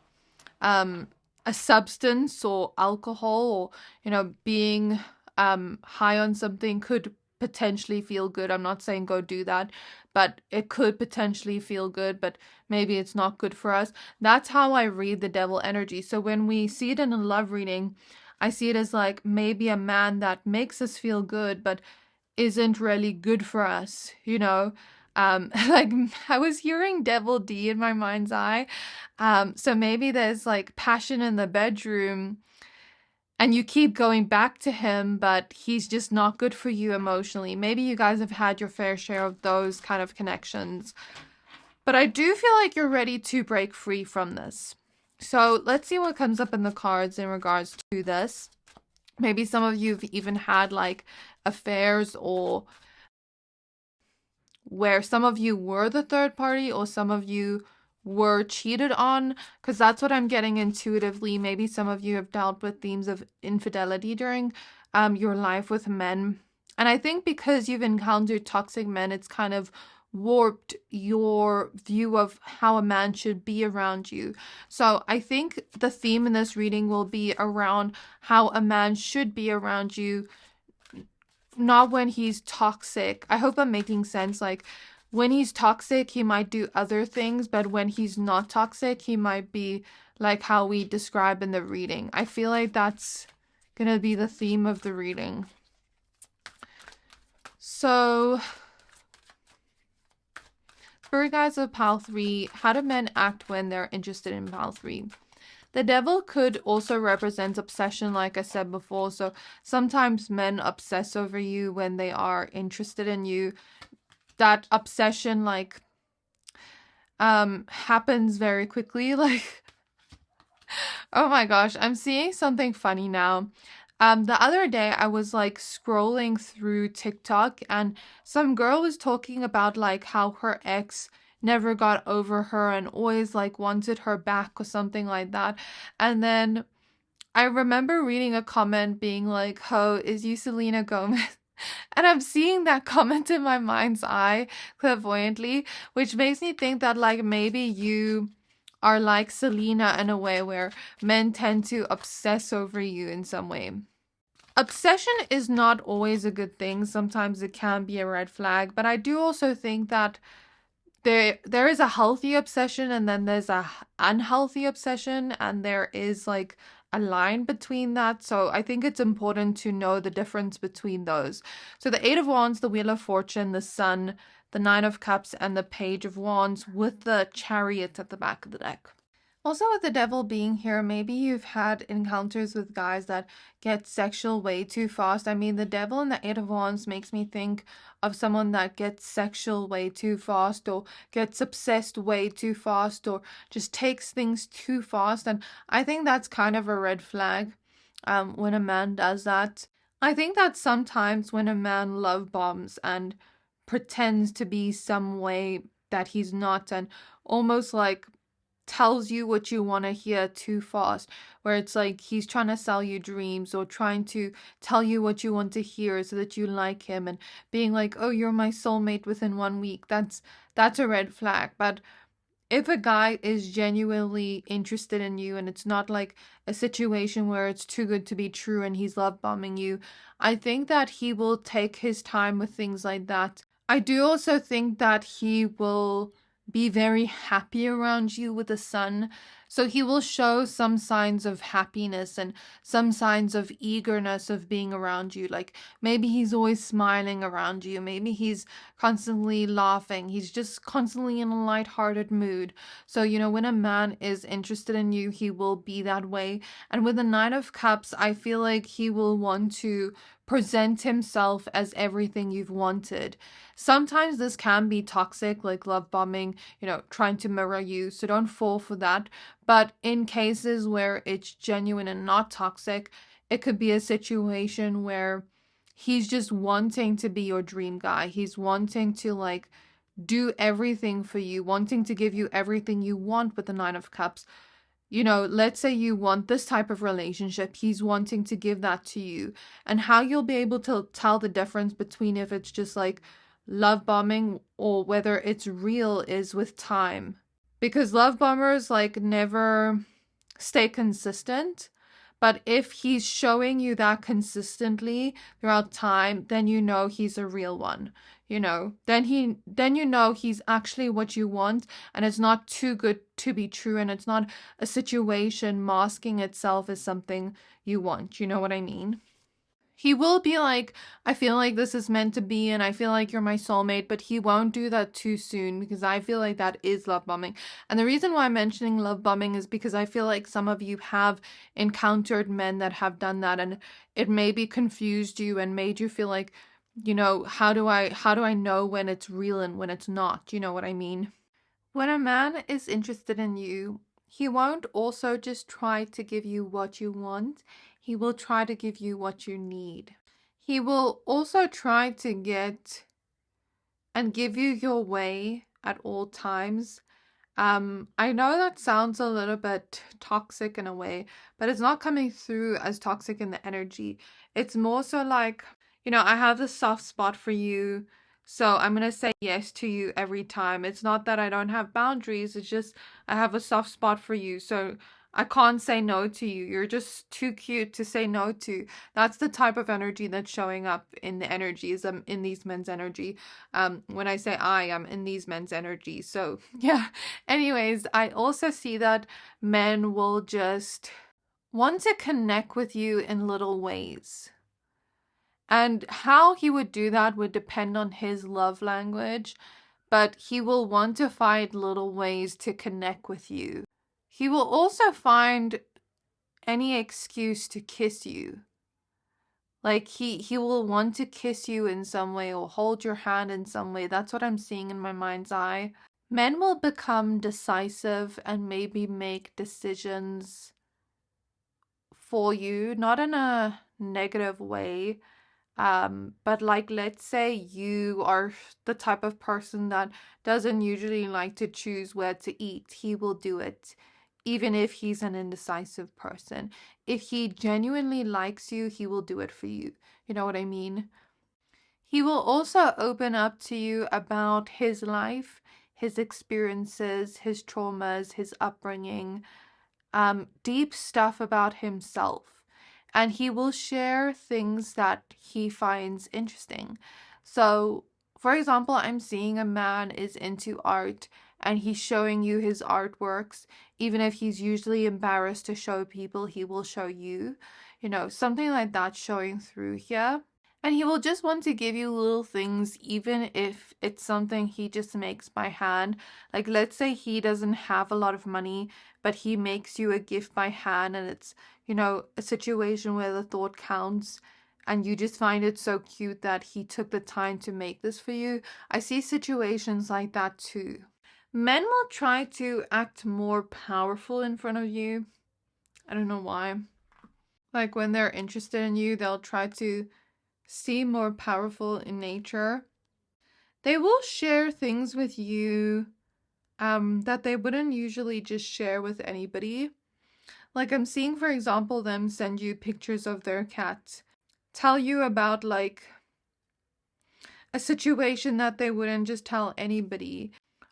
a substance or alcohol, or you know, being high on something could potentially feel good. I'm not saying go do that, but it could potentially feel good, but maybe it's not good for us. That's how I read the Devil energy. So when we see it in a love reading, I see it as like maybe a man that makes us feel good, but isn't really good for us, you know? Like I was hearing Devil D in my mind's eye. So maybe there's like passion in the bedroom and you keep going back to him, but he's just not good for you emotionally. Maybe you guys have had your fair share of those kind of connections. But I do feel like you're ready to break free from this. So let's see what comes up in the cards in regards to this. Maybe some of you have even had like affairs, or where some of you were the third party, or some of you were cheated on, because that's what I'm getting intuitively. Maybe some of you have dealt with themes of infidelity during your life with men. And I think because you've encountered toxic men, it's kind of warped your view of how a man should be around you. So I think the theme in this reading will be around how a man should be around you, not when he's toxic. I hope I'm making sense. Like when he's toxic, he might do other things, but when he's not toxic, he might be like how we describe in the reading. I feel like that's gonna be the theme of the reading. So, Spirit Guides of Pile 3, how do men act when they're interested in Pile 3? The Devil could also represent obsession, like I said before. So sometimes men obsess over you when they are interested in you. That obsession like happens very quickly. Like, oh my gosh, I'm seeing something funny now. The other day I was like scrolling through TikTok, and some girl was talking about like how her ex never got over her and always like wanted her back or something like that. And then I remember reading a comment being like, "Ho, is you Selena Gomez?" And I'm seeing that comment in my mind's eye clairvoyantly, which makes me think that like maybe you are like Selena in a way where men tend to obsess over you in some way. Obsession is not always a good thing. Sometimes it can be a red flag, but I do also think that there is a healthy obsession, and then there's a unhealthy obsession, and there is like a line between that. So I think it's important to know the difference between those. So the Eight of Wands, the Wheel of Fortune, the Sun, the Nine of Cups, and the Page of Wands with the Chariot at the back of the deck. Also, with the Devil being here, maybe you've had encounters with guys that get sexual way too fast. I mean, the Devil and the Eight of Wands makes me think of someone that gets sexual way too fast, or gets obsessed way too fast, or just takes things too fast. And I think that's kind of a red flag when a man does that. I think that sometimes when a man love bombs and pretends to be some way that he's not, and almost like tells you what you want to hear too fast, where it's like he's trying to sell you dreams, or trying to tell you what you want to hear so that you like him, and being like, oh, you're my soulmate within 1 week. That's a red flag. But if a guy is genuinely interested in you, and it's not like a situation where it's too good to be true and he's love bombing you, I think that he will take his time with things like that. I do also think that he will be very happy around you with the Sun. So he will show some signs of happiness and some signs of eagerness of being around you. Like maybe he's always smiling around you. Maybe he's constantly laughing. He's just constantly in a lighthearted mood. So, you know, when a man is interested in you, he will be that way. And with the Knight of Cups, I feel like he will want to present himself as everything you've wanted. Sometimes this can be toxic, like love bombing, you know, trying to mirror you. So don't fall for that. But in cases where it's genuine and not toxic, it could be a situation where he's just wanting to be your dream guy. He's wanting to like do everything for you, wanting to give you everything you want with the Nine of Cups. You know, let's say you want this type of relationship, he's wanting to give that to you. And how you'll be able to tell the difference between if it's just like love bombing or whether it's real is with time. Because love bombers like never stay consistent. But if he's showing you that consistently throughout time, then you know he's a real one. You know, then you know he's actually what you want, and it's not too good to be true, and it's not a situation masking itself as something you want. You know what I mean? He will be like, I feel like this is meant to be, and I feel like you're my soulmate, but he won't do that too soon because I feel like that is love bombing. And the reason why I'm mentioning love bombing is because I feel like some of you have encountered men that have done that, and it maybe confused you and made you feel like, you know, how do I know when it's real and when it's not? You know what I mean? When a man is interested in you, he won't also just try to give you what you want. He will try to give you what you need. He will also try to get and give you your way at all times. I know that sounds a little bit toxic in a way, but it's not coming through as toxic in the energy. It's more so like, you know, I have this soft spot for you, so I'm going to say yes to you every time. It's not that I don't have boundaries, it's just I have a soft spot for you, so I can't say no to you. You're just too cute to say no to. That's the type of energy that's showing up in the energies, in these men's energy. When I say I am in these men's energy. So yeah. Anyways, I also see that men will just want to connect with you in little ways. And how he would do that would depend on his love language, but he will want to find little ways to connect with you. He will also find any excuse to kiss you. Like he will want to kiss you in some way or hold your hand in some way. That's what I'm seeing in my mind's eye. Men will become decisive and maybe make decisions for you, not in a negative way. But like, let's say you are the type of person that doesn't usually like to choose where to eat. He will do it, even if he's an indecisive person. If he genuinely likes you, he will do it for you. You know what I mean? He will also open up to you about his life, his experiences, his traumas, his upbringing, deep stuff about himself. And he will share things that he finds interesting. So, for example, I'm seeing a man is into art and he's showing you his artworks. Even if he's usually embarrassed to show people, he will show you, you know, something like that showing through here. And he will just want to give you little things, even if it's something he just makes by hand. Like, let's say he doesn't have a lot of money, but he makes you a gift by hand, and it's, you know, a situation where the thought counts, and you just find it so cute that he took the time to make this for you. I see situations like that too. Men will try to act more powerful in front of you. I don't know why. Like, when they're interested in you, they'll try to seem more powerful in nature. They will share things with you that they wouldn't usually just share with anybody. Like, I'm seeing, for example, them send you pictures of their cat, tell you about like a situation that they wouldn't just tell anybody.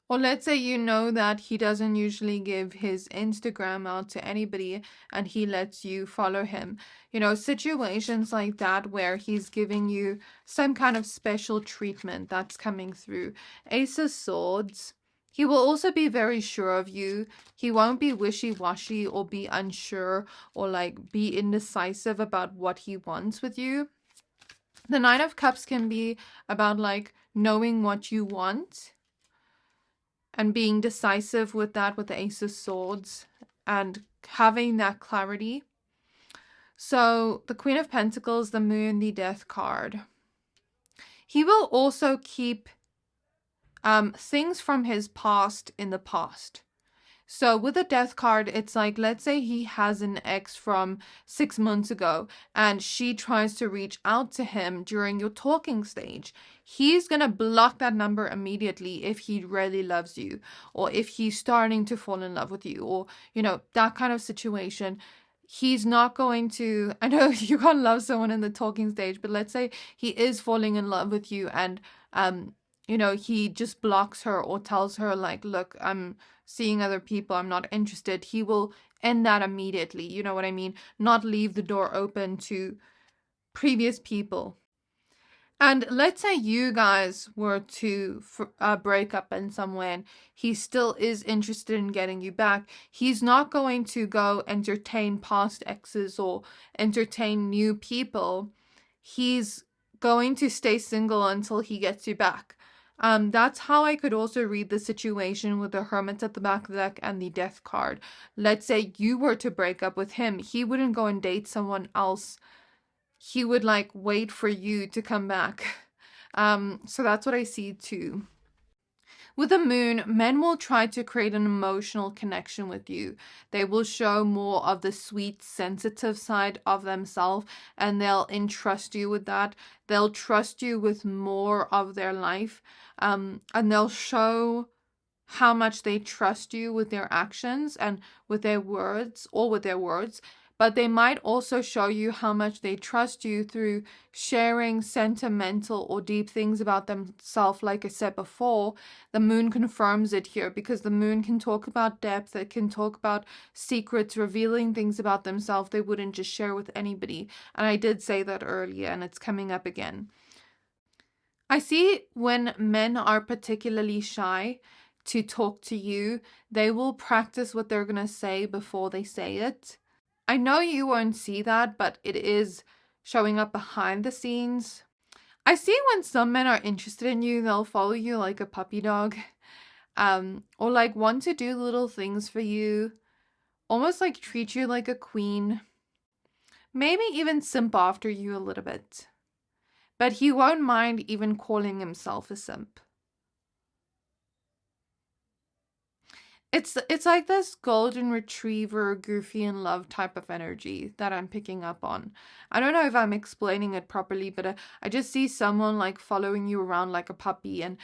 Or let's say you know that he doesn't usually give his Instagram out to anybody and he lets you follow him. You know, situations like that where he's giving you some kind of special treatment that's coming through. Ace of Swords. He will also be very sure of you. He won't be wishy-washy or be unsure or like be indecisive about what he wants with you. The Nine of Cups can be about like knowing what you want and being decisive with that, with the Ace of Swords, and having that clarity. So the Queen of Pentacles, the Moon, the Death card. He will also keep things from his past in the past. So with the Death card, it's like, let's say he has an ex from 6 months ago and she tries to reach out to him during your talking stage. He's going to block that number immediately if he really loves you, or if he's starting to fall in love with you, or, you know, that kind of situation. He's not going to, I know you can't love someone in the talking stage, but let's say he is falling in love with you and, you know, he just blocks her or tells her like, look, I'm seeing other people, I'm not interested. He will end that immediately. You know what I mean? Not leave the door open to previous people. And let's say you guys were to break up in some way and he still is interested in getting you back. He's not going to go entertain past exes or entertain new people. He's going to stay single until he gets you back. That's how I could also read the situation with the Hermit at the back of the deck and the Death card. Let's say you were to break up with him. He wouldn't go and date someone else. He would like wait for you to come back. So that's what I see too. With the Moon, men will try to create an emotional connection with you. They will show more of the sweet, sensitive side of themselves, and they'll entrust you with that. They'll trust you with more of their life, and they'll show how much they trust you with their actions and with their words, or with their words. But they might also show you how much they trust you through sharing sentimental or deep things about themselves. Like I said before, the Moon confirms it here, because the Moon can talk about depth. It can talk about secrets, revealing things about themselves they wouldn't just share with anybody. And I did say that earlier, and it's coming up again. I see when men are particularly shy to talk to you, they will practice what they're going to say before they say it. I know you won't see that, but it is showing up behind the scenes. I see when some men are interested in you, they'll follow you like a puppy dog, or like want to do little things for you, almost like treat you like a queen, maybe even simp after you a little bit. But he won't mind even calling himself a simp. It's like this golden retriever, goofy in love type of energy that I'm picking up on. I don't know if I'm explaining it properly, but I just see someone like following you around like a puppy and,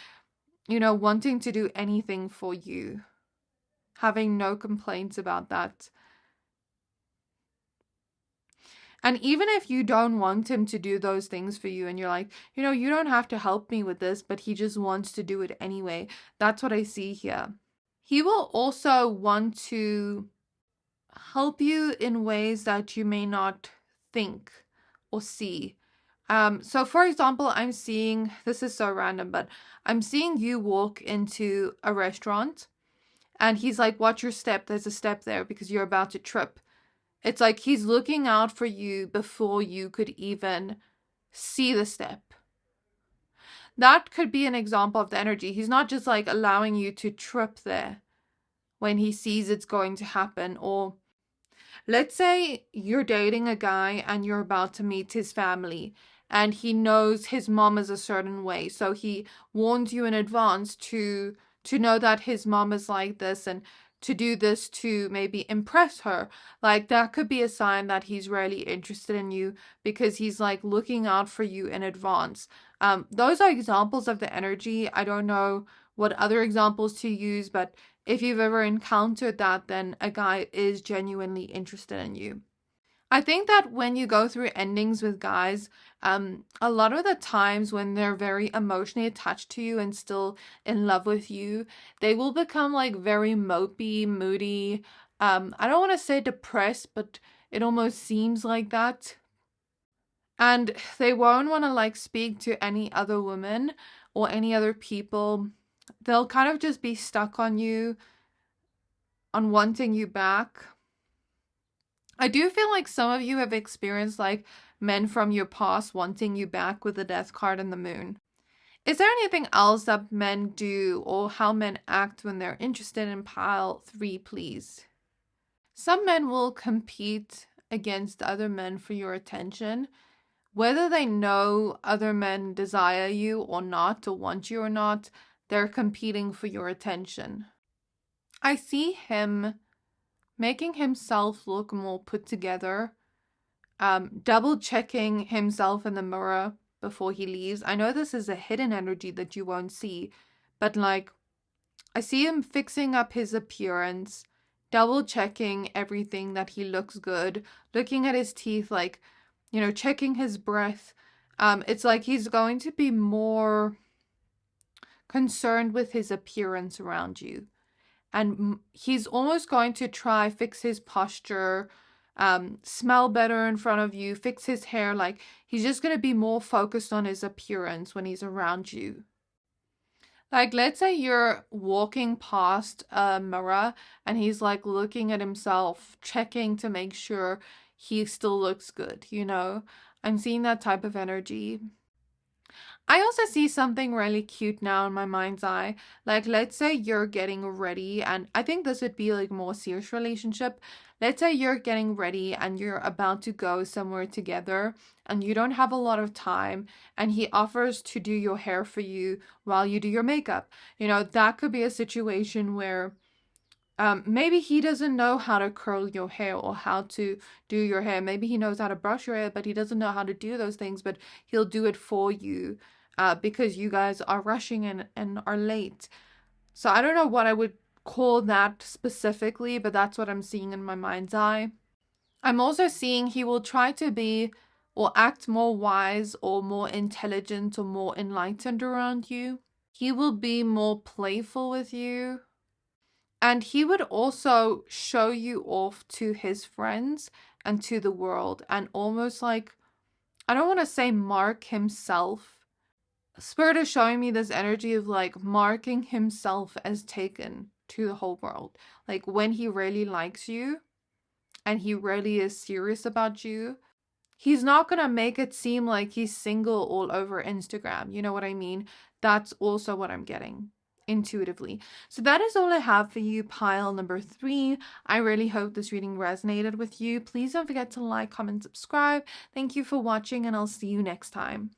you know, wanting to do anything for you. Having no complaints about that. And even if you don't want him to do those things for you and you're like, you know, you don't have to help me with this, but he just wants to do it anyway. That's what I see here. He will also want to help you in ways that you may not think or see. So for example, I'm seeing, this is so random, but I'm seeing you walk into a restaurant and he's like, watch your step. There's a step there because you're about to trip. It's like he's looking out for you before you could even see the step. That could be an example of the energy. He's not just like allowing you to trip there when he sees it's going to happen. Or let's say you're dating a guy and you're about to meet his family and he knows his mom is a certain way. So he warns you in advance to know that his mom is like this and to do this to maybe impress her. Like that could be a sign that he's really interested in you because he's like looking out for you in advance. Those are examples of the energy. I don't know what other examples to use, but if you've ever encountered that, then a guy is genuinely interested in you. I think that when you go through endings with guys, a lot of the times when they're very emotionally attached to you and still in love with you, they will become like very mopey, moody. I don't want to say depressed, but it almost seems like that. And they won't want to like speak to any other women or any other people. they'll kind of just be stuck on you, on wanting you back. I do feel like some of you have experienced like men from your past wanting you back with the Death card and the Moon. Is there anything else that men do or how men act when they're interested in pile 3, please? Some men will compete against other men for your attention. Whether they know other men desire you or not, or want you or not, they're competing for your attention. I see him making himself look more put together, double checking himself in the mirror before he leaves. I know this is a hidden energy that you won't see, but like, I see him fixing up his appearance, double checking everything that he looks good, looking at his teeth, like, you know, checking his breath. It's like he's going to be more concerned with his appearance around you. And he's almost going to try fix his posture, smell better in front of you, fix his hair. Like, he's just going to be more focused on his appearance when he's around you. Like, let's say you're walking past a mirror and he's like looking at himself, checking to make sure he still looks good, you know? I'm seeing that type of energy. I also see something really cute now in my mind's eye. Like, let's say you're getting ready, and I think this would be like a more serious relationship. Let's say you're getting ready and you're about to go somewhere together and you don't have a lot of time, and he offers to do your hair for you while you do your makeup. You know, that could be a situation where maybe he doesn't know how to curl your hair or how to do your hair. Maybe he knows how to brush your hair, but he doesn't know how to do those things, but he'll do it for you because you guys are rushing and are late. So I don't know what I would call that specifically, but that's what I'm seeing in my mind's eye. I'm also seeing he will try to be or act more wise or more intelligent or more enlightened around you. He will be more playful with you. And he would also show you off to his friends and to the world, and almost like, I don't want to say mark himself. Spirit is showing me this energy of like marking himself as taken to the whole world. Like, when he really likes you and he really is serious about you, he's not going to make it seem like he's single all over Instagram. You know what I mean? That's also what I'm getting intuitively. So that is all I have for you, pile number 3. I really hope this reading resonated with you. Please don't forget to like, comment, subscribe. Thank you for watching, and I'll see you next time.